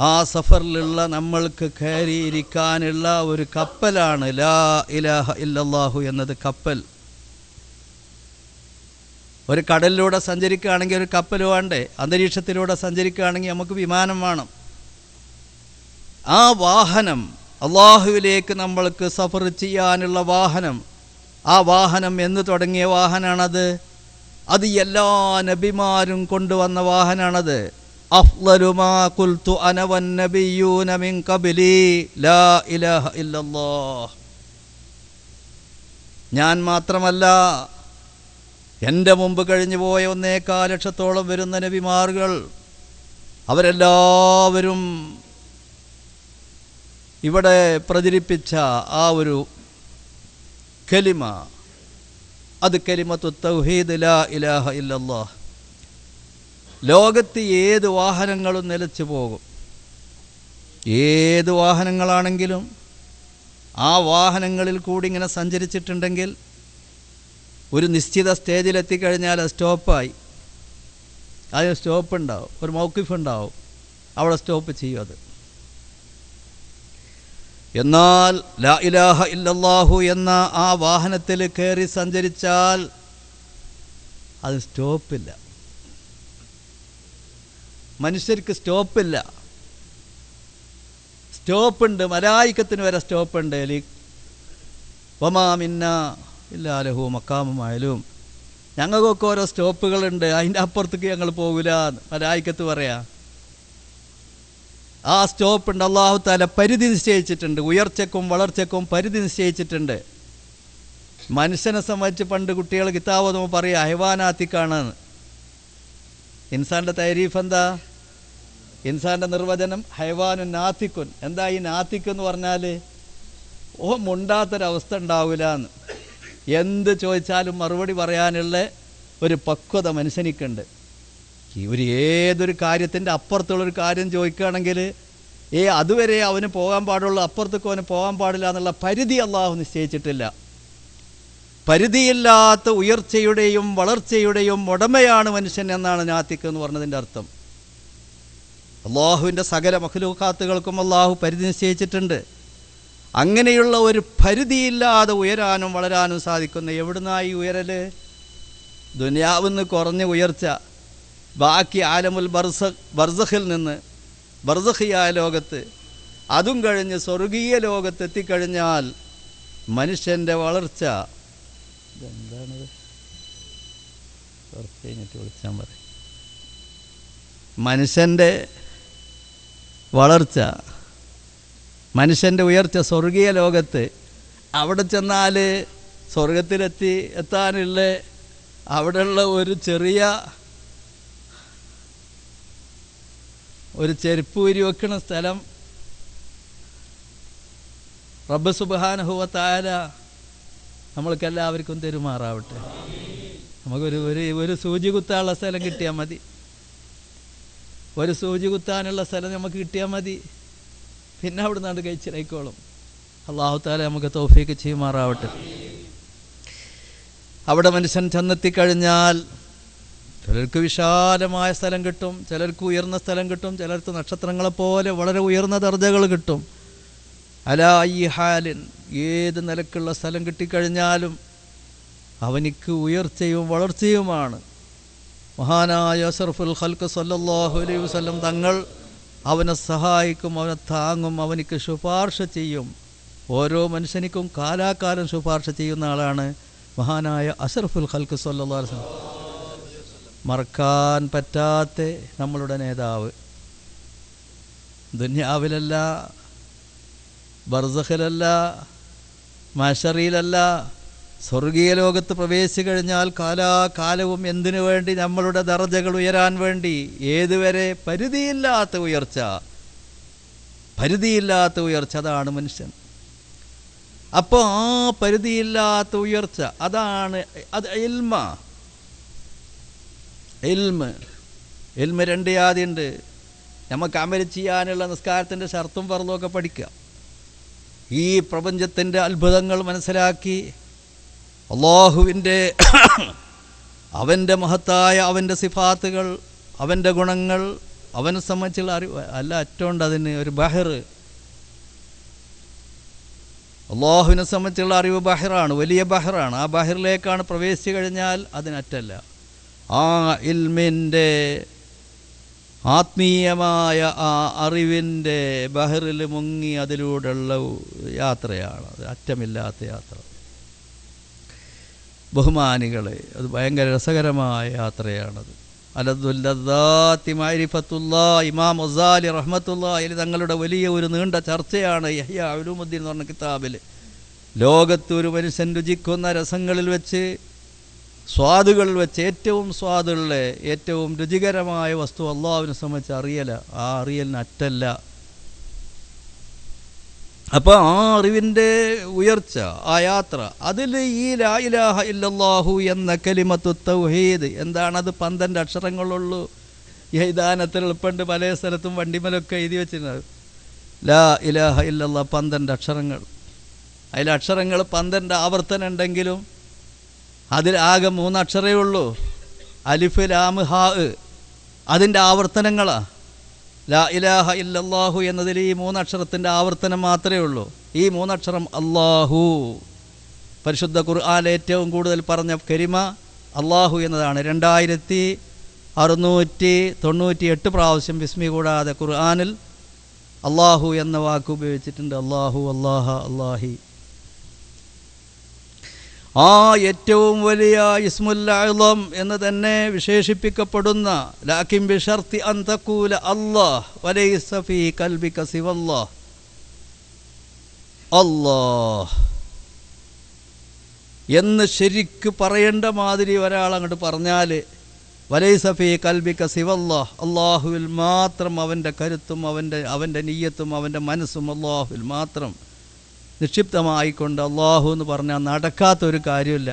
ആ സഫറിലുള്ള നമ്മൾക്ക് കയറിയിരിക്കാനുള്ള ഒരു കപ്പലാണ് ലാ ഇലാഹ ഇല്ലല്ലാഹു എന്നത് കപ്പൽ. ഒരു കടലിലൂടെ സഞ്ചരിക്കുകയാണെങ്കിൽ ഒരു കപ്പൽ വേണ്ടേ? അന്തരീക്ഷത്തിലൂടെ സഞ്ചരിക്കുകയാണെങ്കിൽ നമുക്ക് വിമാനം വേണം. ആ വാഹനം, അള്ളാഹുവിലേക്ക് നമ്മൾക്ക് സഫർ ചെയ്യാനുള്ള വാഹനം, ആ വാഹനം എന്ന് തുടങ്ങിയ വാഹനമാണത്. അത് എല്ലാ നബിമാരും കൊണ്ടുവന്ന വാഹനമാണത്. അഫ്ളലു മാ ഖുൽതു അന വന്നബിയ്യൂന മിൻ ഖബ്ലി ലാ ഇലാഹ ഇല്ലല്ലാഹ്. ഞാൻ മാത്രമല്ല, എൻ്റെ മുമ്പ് കഴിഞ്ഞു പോയ 1.25 ലക്ഷത്തോളം വരുന്ന നബിമാറുകൾ, അവരെല്ലാവരും ഇവിടെ പ്രചരിപ്പിച്ച ആ ഒരു കലിമ, അത് കലിമത്തു തൗഹീദ് ലാ ഇലാഹ ഇല്ലല്ലാഹ്. ലോകത്ത് ഏത് വാഹനങ്ങളും നിലച്ചു പോകും. ഏത് വാഹനങ്ങളാണെങ്കിലും ആ വാഹനങ്ങളിൽ കൂടി ഇങ്ങനെ സഞ്ചരിച്ചിട്ടുണ്ടെങ്കിൽ ഒരു നിശ്ചിത സ്റ്റേജിലെത്തിക്കഴിഞ്ഞാൽ അത് സ്റ്റോപ്പായി. അതിന് സ്റ്റോപ്പ് ഉണ്ടാവും, ഒരു മൗഖിഫ് ഉണ്ടാവും, അവിടെ സ്റ്റോപ്പ് ചെയ്യും അത്. എന്നാൽ ലാ ഇലാഹ ഇല്ലല്ലാഹു എന്ന ആ വാഹനത്തിൽ കയറി സഞ്ചരിച്ചാൽ അത് സ്റ്റോപ്പില്ല. മനുഷ്യർക്ക് സ്റ്റോപ്പില്ല. സ്റ്റോപ്പുണ്ട്, മലായികത്തിന് വരെ സ്റ്റോപ്പുണ്ട്. വമാ മിന്നാ ഇല്ലാ ലഹു മഖാമുൻ മഅലൂം. ഞങ്ങൾക്കൊക്കെ ഓരോ സ്റ്റോപ്പുകളുണ്ട്, അതിൻ്റെ അപ്പുറത്തേക്ക് ഞങ്ങൾ പോകില്ല മലായികത്ത് പറയാ. ആ സ്റ്റോപ്പുണ്ട്. അല്ലാഹു തആല പരിധി നിശ്ചയിച്ചിട്ടുണ്ട്, ഉയർച്ചയ്ക്കും വളർച്ചയ്ക്കും പരിധി നിശ്ചയിച്ചിട്ടുണ്ട്. മനുഷ്യനെ സംബന്ധിച്ച് പണ്ട് കുട്ടികൾ കിതാബ് നമ്മൾ പറയുക ഹൈവാനാത്തിക്കാണെന്ന്. ഇൻസാൻ്റെ തരീഫ് എന്താ? ഇൻസാൻ്റെ നിർവചനം ഹൈവാനുൻ നാത്തിക്കുൻ. എന്താ ഈ നാത്തിക്ക് എന്ന് പറഞ്ഞാൽ? മുണ്ടാത്തൊരവസ്ഥ ഉണ്ടാവില്ല എന്ന്. എന്ത് ചോദിച്ചാലും മറുപടി പറയാനുള്ള ഒരു പക്വത മനുഷ്യനിക്കുണ്ട്. ഇവർ ഏതൊരു കാര്യത്തിൻ്റെ അപ്പുറത്തുള്ളൊരു കാര്യം ചോദിക്കുകയാണെങ്കിൽ അതുവരെ അവന് പോകാൻ പാടുള്ളൂ, അപ്പുറത്തേക്ക് അവന് പോകാൻ പാടില്ല എന്നുള്ള പരിധി അള്ളാഹു നിശ്ചയിച്ചിട്ടില്ല. പരിധിയില്ലാത്ത ഉയർച്ചയുടെയും വളർച്ചയുടെയും ഉടമയാണ് മനുഷ്യൻ എന്നാണ് നാത്തിക്ക് എന്ന് പറഞ്ഞതിൻ്റെ അർത്ഥം. അള്ളാഹുവിൻ്റെ സകല മഖ്ലൂഖാത്തുകൾക്കും അള്ളാഹു പരിധി നിശ്ചയിച്ചിട്ടുണ്ട്. അങ്ങനെയുള്ള ഒരു പരിധിയില്ലാതെ ഉയരാനും വളരാനും സാധിക്കുന്ന എവിടുന്നായി ഉയരൽ? ദുനിയാവിന്ന് കുറഞ്ഞ ഉയർച്ച, ബാക്കി ആലമുൽ ബർസഖിൽ നിന്ന് ബർസഖിയായ ലോകത്ത്, അതും കഴിഞ്ഞ് സ്വർഗീയ ലോകത്തെത്തിക്കഴിഞ്ഞാൽ മനുഷ്യൻ്റെ വളർച്ച എന്താണത്? കുറച്ച് കഴിഞ്ഞിട്ട് വിളിച്ചാൽ മതി. മനുഷ്യൻ്റെ വളർച്ച, മനുഷ്യൻ്റെ ഉയർച്ച സ്വർഗീയ ലോകത്ത്. അവിടെ ചെന്നാൽ എത്താനുള്ള അവിടെയുള്ള ഒരു ചെറിയ ഒരു ചെരുപ്പ് ഊരി വെക്കുന്ന സ്ഥലം റബ്ബ് സുബ്ഹാനഹു വ തആല നമ്മൾക്കെല്ലാവർക്കും തെരുമാറാവട്ടെ. നമുക്കൊരു ഒരു സൂചി കുത്താനുള്ള സ്ഥലം കിട്ടിയാൽ മതി. ഒരു സൂചി കുത്താനുള്ള സ്ഥലം നമുക്ക് കിട്ടിയാൽ മതി. പിന്നെ അവിടെ നിന്നാണ്ട് കഴിച്ചിലായിക്കോളും. അല്ലാഹു തആല നമുക്ക് തൗഫീഖ് ചെയ്യുമാറാവട്ടെ. അവിടെ മനുഷ്യൻ ചെന്നെത്തിക്കഴിഞ്ഞാൽ ചിലർക്ക് വിശാലമായ സ്ഥലം കിട്ടും, ചിലർക്ക് ഉയർന്ന സ്ഥലം കിട്ടും, ചിലർക്ക് നക്ഷത്രങ്ങളെപ്പോലെ വളരെ ഉയർന്ന ദർജകൾ കിട്ടും. അലാ ഈ ഹാലിൻ, ഏത് നിലക്കുള്ള സ്ഥലം കിട്ടിക്കഴിഞ്ഞാലും അവനിക്ക് ഉയർച്ചയും വളർച്ചയുമാണ്. മഹാനായ അഷ്റഫുൽ ഖൽഖ് സല്ലല്ലാഹു അലൈഹി വസല്ലം തങ്ങൾ അവനെ സഹായിക്കും, അവനെ താങ്ങും, അവനിക്ക് ശുപാർശ ചെയ്യും. ഓരോ മനുഷ്യനിക്കും കാലാകാലം ശുപാർശ ചെയ്യുന്ന ആളാണ് മഹാനായ അഷ്റഫുൽ ഖൽഖ് സല്ലല്ലാഹു അലൈഹി വസല്ലം. മറക്കാൻ പറ്റാത്ത നമ്മളുടെ നേതാവ്. ദുനിയാവിലല്ല, ബർസഖിലല്ല, മഹ്ശറിലല്ല, സ്വർഗീയ ലോകത്ത് പ്രവേശിച്ചു കഴിഞ്ഞാൽ കാലാകാലവും എന്തിനു വേണ്ടി? നമ്മളുടെ ദർജകൾ ഉയരാൻ വേണ്ടി. ഏതുവരെ? പരിധിയില്ലാത്ത ഉയർച്ച, പരിധിയില്ലാത്ത ഉയർച്ച. അതാണ് മനുഷ്യൻ. അപ്പോൾ ആ പരിധിയില്ലാത്ത ഉയർച്ച അത് ഇൽമ. ഇൽമ രണ്ട് ജാതിയുണ്ട്. നമുക്ക് അമല് ചെയ്യാനുള്ള നിസ്കാരത്തിൻ്റെ ഷർത്തും ഫർളുമൊക്കെ പഠിക്കുക. ഈ പ്രപഞ്ചത്തിൻ്റെ അത്ഭുതങ്ങൾ മനസ്സിലാക്കി അള്ളാഹുവിൻ്റെ അവൻ്റെ മഹത്തായ അവൻ്റെ സിഫാത്തുകൾ, അവൻ്റെ ഗുണങ്ങൾ, അവനെ സംബന്ധിച്ചുള്ള അറിവ് അല്ല അറ്റുണ്ട്. അതിന് ഒരു ബഹർ, അള്ളാഹുവിനെ സംബന്ധിച്ചുള്ള അറിവ് ബഹറാണ്, വലിയ ബഹറാണ്. ആ ബഹറിലേക്കാണ് പ്രവേശിച്ചു കഴിഞ്ഞാൽ അതിനറ്റല്ല. ആ ഇൽമിൻ്റെ ആത്മീയമായ ആ അറിവിൻ്റെ ബഹറിൽ മുങ്ങി അതിലൂടെയുള്ള യാത്രയാണ്. അത് അറ്റമില്ലാത്ത യാത്ര. ബഹുമാനികളെ, അത് ഭയങ്കര രസകരമായ യാത്രയാണത്. അലദുല്ലദാത്തി മഅരിഫത്തുല്ലാ. ഇമാം ഗസാലി റഹ്മത്തുള്ളാഹി തങ്ങളുടെ വലിയ ഒരു നീണ്ട ചർച്ചയാണ് യഹ്യാ ഉലൂമുദ്ദീൻ എന്ന് പറഞ്ഞ കിതാബിൽ. ലോകത്ത് ഒരു മനുഷ്യൻ രുചിക്കുന്ന രസങ്ങളിൽ വെച്ച്, സ്വാദുകളിൽ വെച്ച് ഏറ്റവും സ്വാദുള്ള, ഏറ്റവും രുചികരമായ വസ്തു അള്ളാഹുവിനെ സംബന്ധിച്ച് അറിയല. ആ അറിയലിന് അറ്റല്ല. അപ്പോൾ ആ അറിവിൻ്റെ ഉയർച്ച, ആ യാത്ര, അതിൽ ഈ ലാ ഇലാഹ ഇല്ലല്ലാഹു എന്ന കലിമത്തു തൗഹീദ് എന്താണത്? 12 അക്ഷരങ്ങളുള്ളൂ. ഈ ഹിദാനത്തിൽ പണ്ട് പല സ്ഥലത്തും വണ്ടിമലൊക്കെ എഴുതി വെച്ചിരുന്നത് ലാ ഇലാഹ ഇല്ലല്ലാഹ് 12 അക്ഷരങ്ങൾ. അതിൽ അക്ഷരങ്ങൾ 12 ആവർത്തനം ഉണ്ടെങ്കിലും അതിൽ ആകെ 3 അക്ഷരമേ ഉള്ളൂ. അലിഫ് ലാം ഹാ. അതിൻ്റെ ആവർത്തനങ്ങളാണ്. ലാ ഇലാഹ ഇല്ലല്ലാഹു എന്നതിൽ ഈ 3 അക്ഷരത്തിൻ്റെ ആവർത്തനം മാത്രമേ ഉള്ളൂ. ഈ 3 അക്ഷരം അല്ലാഹു. പരിശുദ്ധ ഖുർആനിൽ ഏറ്റവും കൂടുതൽ പറഞ്ഞ കലിമ അല്ലാഹു എന്നതാണ്. 2698 പ്രാവശ്യം ബിസ്മി കൂടാതെ ഖുർആനിൽ അല്ലാഹു എന്ന വാക്ക് ഉപയോഗിച്ചിട്ടുണ്ട്. അല്ലാഹു, അല്ലാഹ, അല്ലാഹി. ആ ഏറ്റവും വലിയ ഇസ്മുൽ അഅ്ളം എന്ന് തന്നെ വിശേഷിപ്പിക്കപ്പെടുന്ന ലാകിൻ ബിശർത്തി അൻ തഖൂല അല്ലാഹ് വലൈസ ഫീ ഖൽബിക സിവല്ലാഹ്. അല്ലാഹ് എന്ന് ശരിക്ക് പറയേണ്ട മാതിരി ഒരാൾ അങ്ങോട്ട് പറഞ്ഞാൽ വലൈസ ഫീ ഖൽബിക സിവല്ലാഹ്, അല്ലാഹുവിൽ മാത്രം അവൻ്റെ കരുത്തും അവൻ്റെ നിയ്യത്തും അവൻ്റെ മനസ്സും അല്ലാഹുവിൽ മാത്രം നിക്ഷിപ്തമായിക്കൊണ്ട് അള്ളാഹു എന്ന് പറഞ്ഞാൽ നടക്കാത്തൊരു കാര്യമില്ല.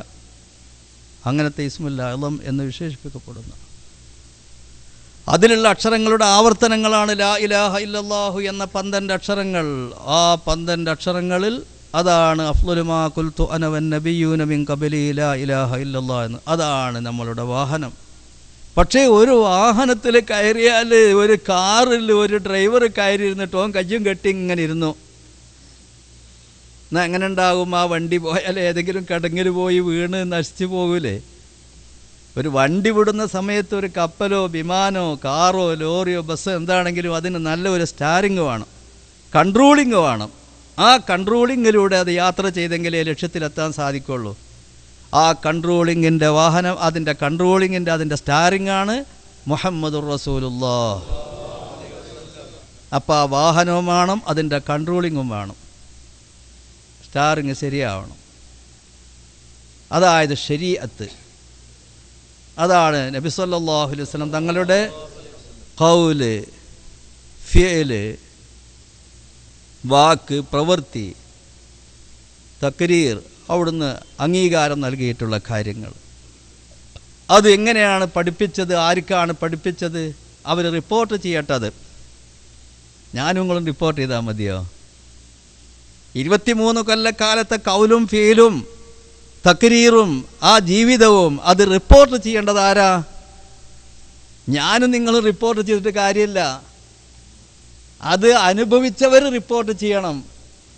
അങ്ങനത്തെ ഇസ്മുൽ അഅ്ളം എന്ന് വിശേഷിപ്പിക്കപ്പെടുന്നു. അതിലുള്ള അക്ഷരങ്ങളുടെ ആവർത്തനങ്ങളാണ് ലാ ഇലാഹ ഇല്ലല്ലാഹു എന്ന 12 അക്ഷരങ്ങൾ. ആ 12 അക്ഷരങ്ങളിൽ അതാണ് അഫ്ളലു മാ ഖുൽതു അന വന്നബിയ്യൂന മിൻ ഖബലി ലാ ഇലാഹ ഇല്ലല്ലാഹ് എന്ന്. അതാണ് നമ്മളുടെ വാഹനം. പക്ഷേ ഒരു വാഹനത്തിൽ കയറിയാൽ, ഒരു കാറിൽ ഒരു ഡ്രൈവർ കയറിയിരുന്നിട്ട് ഓൻ കയ്യും കെട്ടി ഇങ്ങനെ ഇരുന്നു, എന്നാൽ എങ്ങനെ ഉണ്ടാകും? ആ വണ്ടി പോയാൽ ഏതെങ്കിലും കടങ്ങിൽ പോയി വീണ് നശിച്ചു പോകൂലേ? ഒരു വണ്ടി വിടുന്ന സമയത്ത് ഒരു കപ്പലോ വിമാനോ കാറോ ലോറിയോ ബസ്സോ എന്താണെങ്കിലും അതിന് നല്ലൊരു സ്റ്റാരിങ് വേണം, കൺട്രോളിങ് വേണം. ആ കൺട്രോളിങ്ങിലൂടെ അത് യാത്ര ചെയ്തെങ്കിലേ ലക്ഷ്യത്തിലെത്താൻ സാധിക്കുള്ളൂ. ആ കൺട്രോളിങ്ങിൻ്റെ വാഹനം, അതിൻ്റെ സ്റ്റാരിങ്ങാണ് മുഹമ്മദുർ റസൂലുള്ളാഹ്. അപ്പോൾ ആ വാഹനവും വേണം, അതിൻ്റെ കൺട്രോളിങ്ങും വേണം, സ്റ്റാറിങ് ശരിയാവണം. അതായത് ശരീഅത്ത്. അതാണ് നബി സല്ലല്ലാഹു അലൈഹി വസല്ലം തങ്ങളുടെ ഖൗല്, ഫിഅല്, വാക്ക്, പ്രവൃത്തി, തക്രീർ, അവിടുന്ന് അംഗീകാരം നൽകിയിട്ടുള്ള കാര്യങ്ങൾ. അത് എങ്ങനെയാണ് പഠിപ്പിച്ചത്? ആർക്കാണ് പഠിപ്പിച്ചത്? അവർ റിപ്പോർട്ട് ചെയ്യട്ടെ. അത് ഞാനും നിങ്ങളും റിപ്പോർട്ട് ചെയ്താൽ മതിയോ? 23 കൊല്ലക്കാലത്തെ കൗലും ഫീലും തക്രീറും ആ ജീവിതവും അത് റിപ്പോർട്ട് ചെയ്യേണ്ടത് ആരാ? ഞാനും നിങ്ങൾ റിപ്പോർട്ട് ചെയ്തിട്ട് കാര്യമില്ല. അത് അനുഭവിച്ചവർ റിപ്പോർട്ട് ചെയ്യണം.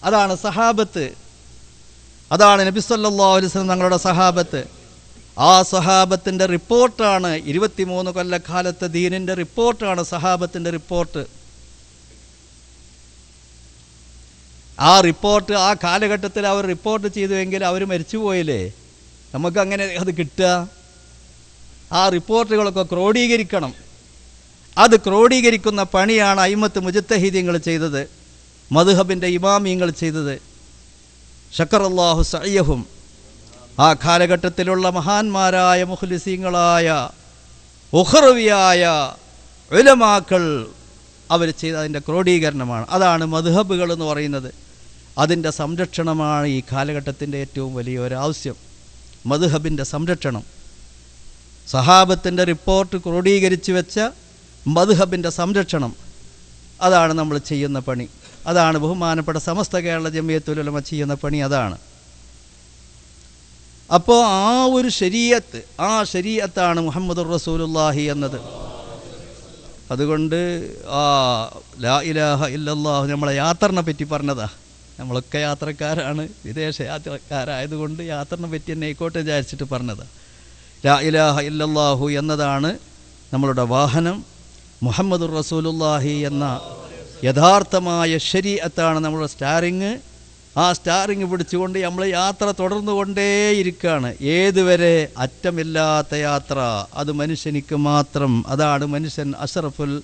അതാണ് സഹാബത്ത്, അതാണ് നബി സല്ലല്ലാഹു അലൈഹി വസല്ലം തങ്ങളുടെ സഹാബത്ത്. ആ സഹാബത്തിൻ്റെ റിപ്പോർട്ടാണ് 23 കൊല്ലക്കാലത്തെ ദീനിൻ്റെ റിപ്പോർട്ടാണ് സഹാബത്തിൻ്റെ റിപ്പോർട്ട്. ആ റിപ്പോർട്ട് ആ കാലഘട്ടത്തിൽ അവർ റിപ്പോർട്ട് ചെയ്തുവെങ്കിൽ അവർ മരിച്ചുപോയില്ലേ? നമുക്കങ്ങനെ അത് കിട്ടുക? ആ റിപ്പോർട്ടുകളൊക്കെ ക്രോഡീകരിക്കണം. അത് ക്രോഡീകരിക്കുന്ന പണിയാണ് അയിമത്ത് മുജ്തഹിദീങ്ങൾ ചെയ്തത്, മദ്ഹബിൻ്റെ ഇമാമിയങ്ങൾ ചെയ്തത്. ശക്കറല്ലാഹു സഅയഹും. ആ കാലഘട്ടത്തിലുള്ള മഹാന്മാരായ മുഖ്ലിസീങ്ങളായ ഉഖ്റവിയായ ഉലമാക്കൾ അവർ ചെയ്ത അതിൻ്റെ ക്രോഡീകരണമാണ്. അതാണ് മദ്ഹബുകൾ എന്ന് പറയുന്നത്. അതിൻ്റെ സംരക്ഷണമാണ് ഈ കാലഘട്ടത്തിൻ്റെ ഏറ്റവും വലിയ ഒരാവശ്യം, മദ്ഹബിൻ്റെ സംരക്ഷണം. സഹാബത്തിൻ്റെ റിപ്പോർട്ട് ക്രോഡീകരിച്ചു വെച്ച മദ്ഹബിൻ്റെ സംരക്ഷണം, അതാണ് നമ്മൾ ചെയ്യുന്ന പണി. അതാണ് ബഹുമാനപ്പെട്ട സമസ്ത കേരള ജമിയത്തുൽ ഉലമ ചെയ്യുന്ന പണി. അതാണ്. അപ്പോൾ ആ ഒരു ശരീഅത്ത്, ആ ശരീഅത്താണ് മുഹമ്മദുർ റസൂലുള്ളാഹി എന്നത്. അതുകൊണ്ട് ലാ ഇലാഹ ഇല്ലല്ലാഹ് നമ്മളെ യാത്രനെ പറ്റി പറഞ്ഞതാ. നമ്മളൊക്കെ യാത്രക്കാരാണ്, വിദേശ യാത്രക്കാരായതുകൊണ്ട് യാത്രനെ പറ്റി തന്നെ ആയിക്കോട്ടെ വിചാരിച്ചിട്ട് പറഞ്ഞതാ. ലാ ഇലാഹ ഇല്ലല്ലാഹു എന്നതാണ് നമ്മളുടെ വാഹനം. മുഹമ്മദുർ റസൂലുള്ളാഹി എന്ന യഥാർത്ഥമായ ശരീഅത്താണ് നമ്മുടെ സ്റ്റാറിങ്. ആ സ്റ്റാറിങ് പിടിച്ചുകൊണ്ട് നമ്മൾ യാത്ര തുടർന്നുകൊണ്ടേയിരിക്കുകയാണ്. ഏതുവരെ? അറ്റമില്ലാത്ത യാത്ര. അത് മനുഷ്യനിക്ക് മാത്രം. അതാണ് മനുഷ്യൻ അഷ്റഫുൽ,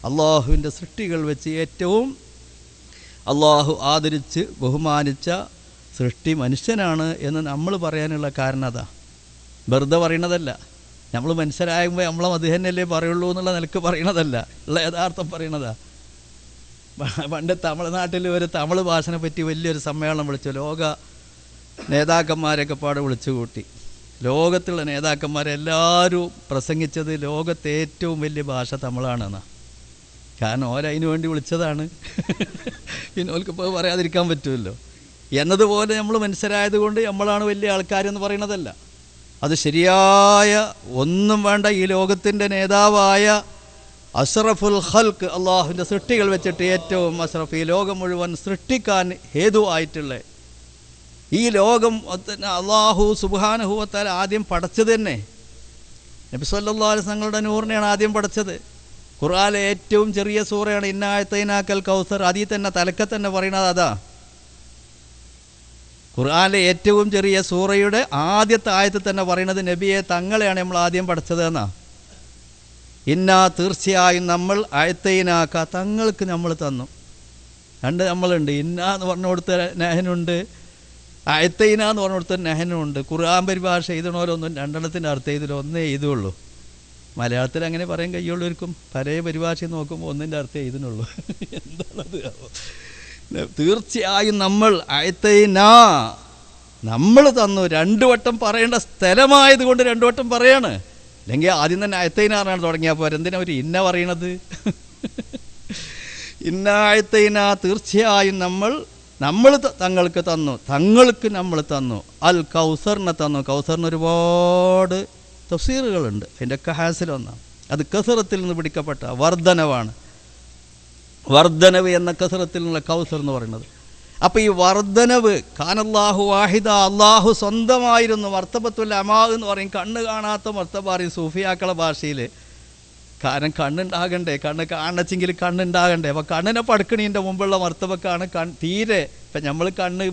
അള്ളാഹുവിൻ്റെ സൃഷ്ടികൾ വെച്ച് ഏറ്റവും അള്ളാഹു ആദരിച്ച് ബഹുമാനിച്ച സൃഷ്ടി മനുഷ്യനാണ് എന്ന് നമ്മൾ പറയാനുള്ള കാരണം അതാ. വെറുതെ പറയണതല്ല. നമ്മൾ മനുഷ്യരാകുമ്പോൾ നമ്മളെ മദ്ഹന്നല്ലേ പറയുള്ളൂ എന്നുള്ള നിലക്ക് പറയണതല്ല, ഉള്ള യഥാർത്ഥം പറയണതാ. പണ്ട് തമിഴ്നാട്ടിൽ ഒരു തമിഴ് ഭാഷനെ പറ്റി വലിയൊരു സമ്മേളനം വിളിച്ചു. ലോക നേതാക്കന്മാരെയൊക്കെ പാടെ വിളിച്ചു കൂട്ടി. ലോകത്തുള്ള നേതാക്കന്മാരെല്ലാവരും പ്രസംഗിച്ചത് ലോകത്തെ ഏറ്റവും വലിയ ഭാഷ തമിഴാണെന്നാണ്. കാരണം ഓരതിനു വേണ്ടി വിളിച്ചതാണ്. പിന്നെ ഓൽക്കിപ്പോൾ പറയാതിരിക്കാൻ പറ്റുമല്ലോ. എന്നതുപോലെ നമ്മൾ മനുഷ്യരായതുകൊണ്ട് നമ്മളാണ് വലിയ ആൾക്കാരെന്ന് പറയണതല്ല. അത് ശരിയായ ഒന്നും വേണ്ട. ഈ ലോകത്തിൻ്റെ നേതാവായ അഷ്റഫുൽ ഖൽഖ്, അള്ളാഹുവിൻ്റെ സൃഷ്ടികൾ വെച്ചിട്ട് ഏറ്റവും അഷ്റഫ്, ഈ ലോകം മുഴുവൻ സൃഷ്ടിക്കാൻ ഹേതുവായിട്ടുള്ള ഈ ലോകം അള്ളാഹു സുബ്ഹാനഹു വ തആല ആദ്യം പടച്ചത് തന്നെ നബി സല്ലല്ലാഹു അലൈഹി വസല്ലം തങ്ങളുടെ നൂറിനെയാണ് ആദ്യം പടച്ചത്. ഖുർആനിലെ ഏറ്റവും ചെറിയ സൂറയാണ് ഇന്നാ അഅ്തൈനാക്കൽ കൗസർ. അതിൽ തന്നെ തലക്കെ തന്നെ പറയുന്നത് അതാ. ഖുർആനിലെ ഏറ്റവും ചെറിയ സൂറയുടെ ആദ്യത്തെ ആയത്തിൽ തന്നെ പറയുന്നത് നബിയെ തങ്ങളെയാണ് നമ്മൾ ആദ്യം പഠിച്ചത് എന്നാ. ഇന്നാ തീർച്ചയായും നമ്മൾ അഅ്തൈനാക്ക, തങ്ങൾക്ക് നമ്മൾ തന്നു. രണ്ട് നമ്മളുണ്ട്. ഇന്നാ എന്ന് പറഞ്ഞു കൊടുത്ത നഹനുണ്ട്, അഅ്തൈന എന്ന് പറഞ്ഞു കൊടുത്ത നഹനുണ്ട്. ഖുർആൻ പരിഭാഷ എഴുതണോരൊന്നും രണ്ടെണ്ണത്തിൻ്റെ അർത്ഥം ഇതിൽ ഒന്നേ എഴുതുള്ളൂ. മലയാളത്തിൽ അങ്ങനെ പറയാൻ കഴിയുള്ളവർക്കും പല പരിഭാഷയും നോക്കുമ്പോൾ ഒന്നിൻ്റെ അർത്ഥം എഴുതുന്നുള്ളൂ. എന്താണത്? തീർച്ചയായും നമ്മൾ അഅ്തൈനാ, നമ്മൾ തന്നു. രണ്ടു വട്ടം പറയേണ്ട സ്ഥലമായത് കൊണ്ട് രണ്ടു വട്ടം പറയാണ്. അല്ലെങ്കിൽ ആദ്യം തന്നെ അഅ്തൈനാണ് തുടങ്ങിയാൽ പോരെ. എന്തിനാ ഒരു ഇന്ന പറയണത്? ഇന്ന അഅ്തൈന, തീർച്ചയായും നമ്മൾ നമ്മൾ തങ്ങൾക്ക് തന്നു, തങ്ങൾക്ക് നമ്മൾ തന്നു. അൽ കൗസറിനെ തന്നു. കൗസറിന് ഒരുപാട് തഫ്സീറുകളുണ്ട്. അതിൻ്റെയൊക്കെ ഹാസിലൊന്നാണ്. അത് കസറത്തിൽ നിന്ന് പിടിക്കപ്പെട്ട വർദ്ധനവാണ്. വർദ്ധനവ് എന്ന കസറത്തിൽ നിന്നുള്ള കൗസർ എന്ന് പറയുന്നത്. അപ്പോൾ ഈ വർദ്ധനവ് ഖാനല്ലാഹു വാഹിദ, അള്ളാഹു സ്വന്തമായിരുന്നു. മർത്തബത്തുൽ അമാ എന്ന് പറയും, കണ്ണ് കാണാത്ത മർത്തബ പറയും സൂഫിയാക്കളെ ഭാഷയിൽ. കാരണം കണ്ണുണ്ടാകണ്ടേ, കണ്ണ് കാണച്ചെങ്കിൽ കണ്ണുണ്ടാകണ്ടേ. അപ്പോൾ കണ്ണിനെ പടുക്കണീൻ്റെ മുമ്പുള്ള മർത്തബക്കാണ് തീരെ. ഇപ്പം നമ്മൾ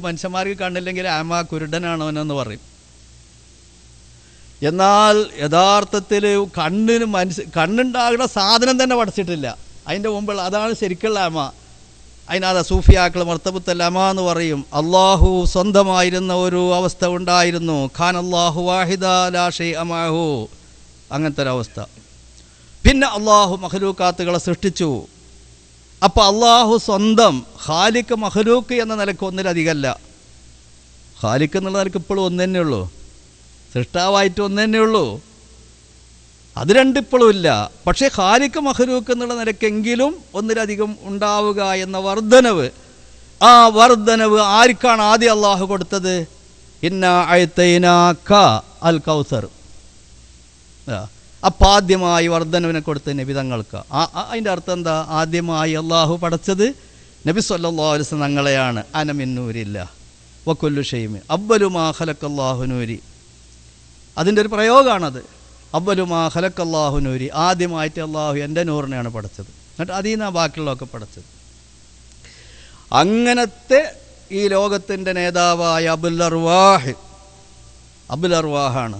മനുഷ്യന്മാർക്ക് കണ്ണില്ലെങ്കിൽ അമാ കുരുടനാണോനെന്ന് പറയും. എന്നാൽ യഥാർത്ഥത്തിൽ കണ്ണുണ്ടാകുന്ന സാധനം തന്നെ പഠിച്ചിട്ടില്ല. അതിൻ്റെ മുമ്പുള്ള അതാണ് ശരിക്കുള്ള അമ. അതിനകത്ത് സൂഫിയാക്കൾ മർത്തബത്തുൽ അമ എന്ന് പറയും. അള്ളാഹു സ്വന്തമായിരുന്ന ഒരു അവസ്ഥ ഉണ്ടായിരുന്നു. ഖാൻ അള്ളാഹു വാഹിദ ലാ ഷൈഅ മഅഹു, അങ്ങനത്തെ ഒരവസ്ഥ. പിന്നെ അള്ളാഹു മഖ്ലൂക്കാത്തുകളെ സൃഷ്ടിച്ചു. അപ്പോൾ അള്ളാഹു സ്വന്തം ഖാലിഖ് മഖ്ലൂക്ക് എന്ന നിലക്ക് ഒന്നിലധികമല്ല. ഖാലിഖ് എന്നുള്ള നിലക്ക് ഇപ്പോഴും ഒന്ന് തന്നെ ഉള്ളൂ, സൃഷ്ടാവായിട്ട് ഒന്ന് തന്നെ ഉള്ളൂ. അത് രണ്ടിപ്പോഴും ഇല്ല. പക്ഷേ ഖാലിഖ് മഖ്ലൂക്ക് എന്നുള്ള നിലക്കെങ്കിലും ഒന്നിലധികം ഉണ്ടാവുക എന്ന വർദ്ധനവ്, ആ വർദ്ധനവ് ആർക്കാണ് ആദ്യം അള്ളാഹു കൊടുത്തത്? ഇന്നാ അഅ്തൈനാക അൽ കൗസർ. അപ്പം ആദ്യമായി വർദ്ധനവിനെ കൊടുത്ത നബി തങ്ങൾക്ക്. അതിൻ്റെ അർത്ഥം എന്താ? ആദ്യമായി അള്ളാഹു പടച്ചത് നബി സല്ലല്ലാഹു അലൈഹി വസല്ലം തങ്ങളെയാണ്. അന മിൻ നൂരില്ലാ വകുല്ലു ഷൈഇൻ അവ്വലു മാ ഖലഖല്ലാഹു നൂരി. അതിൻ്റെ ഒരു പ്രയോഗമാണത്. അവ്വലു മാ ഖലഖല്ലാഹു നൂരി, ആദ്യമായിട്ട് അള്ളാഹു എൻ്റെ നൂറിനെയാണ് പഠിച്ചത്. എന്നിട്ട് അതിൽ നിന്നാണ് ബാക്കിയുള്ളതൊക്കെ പഠിച്ചത്. അങ്ങനത്തെ ഈ ലോകത്തിൻ്റെ നേതാവായ അബുൽ അർവാഹാണ്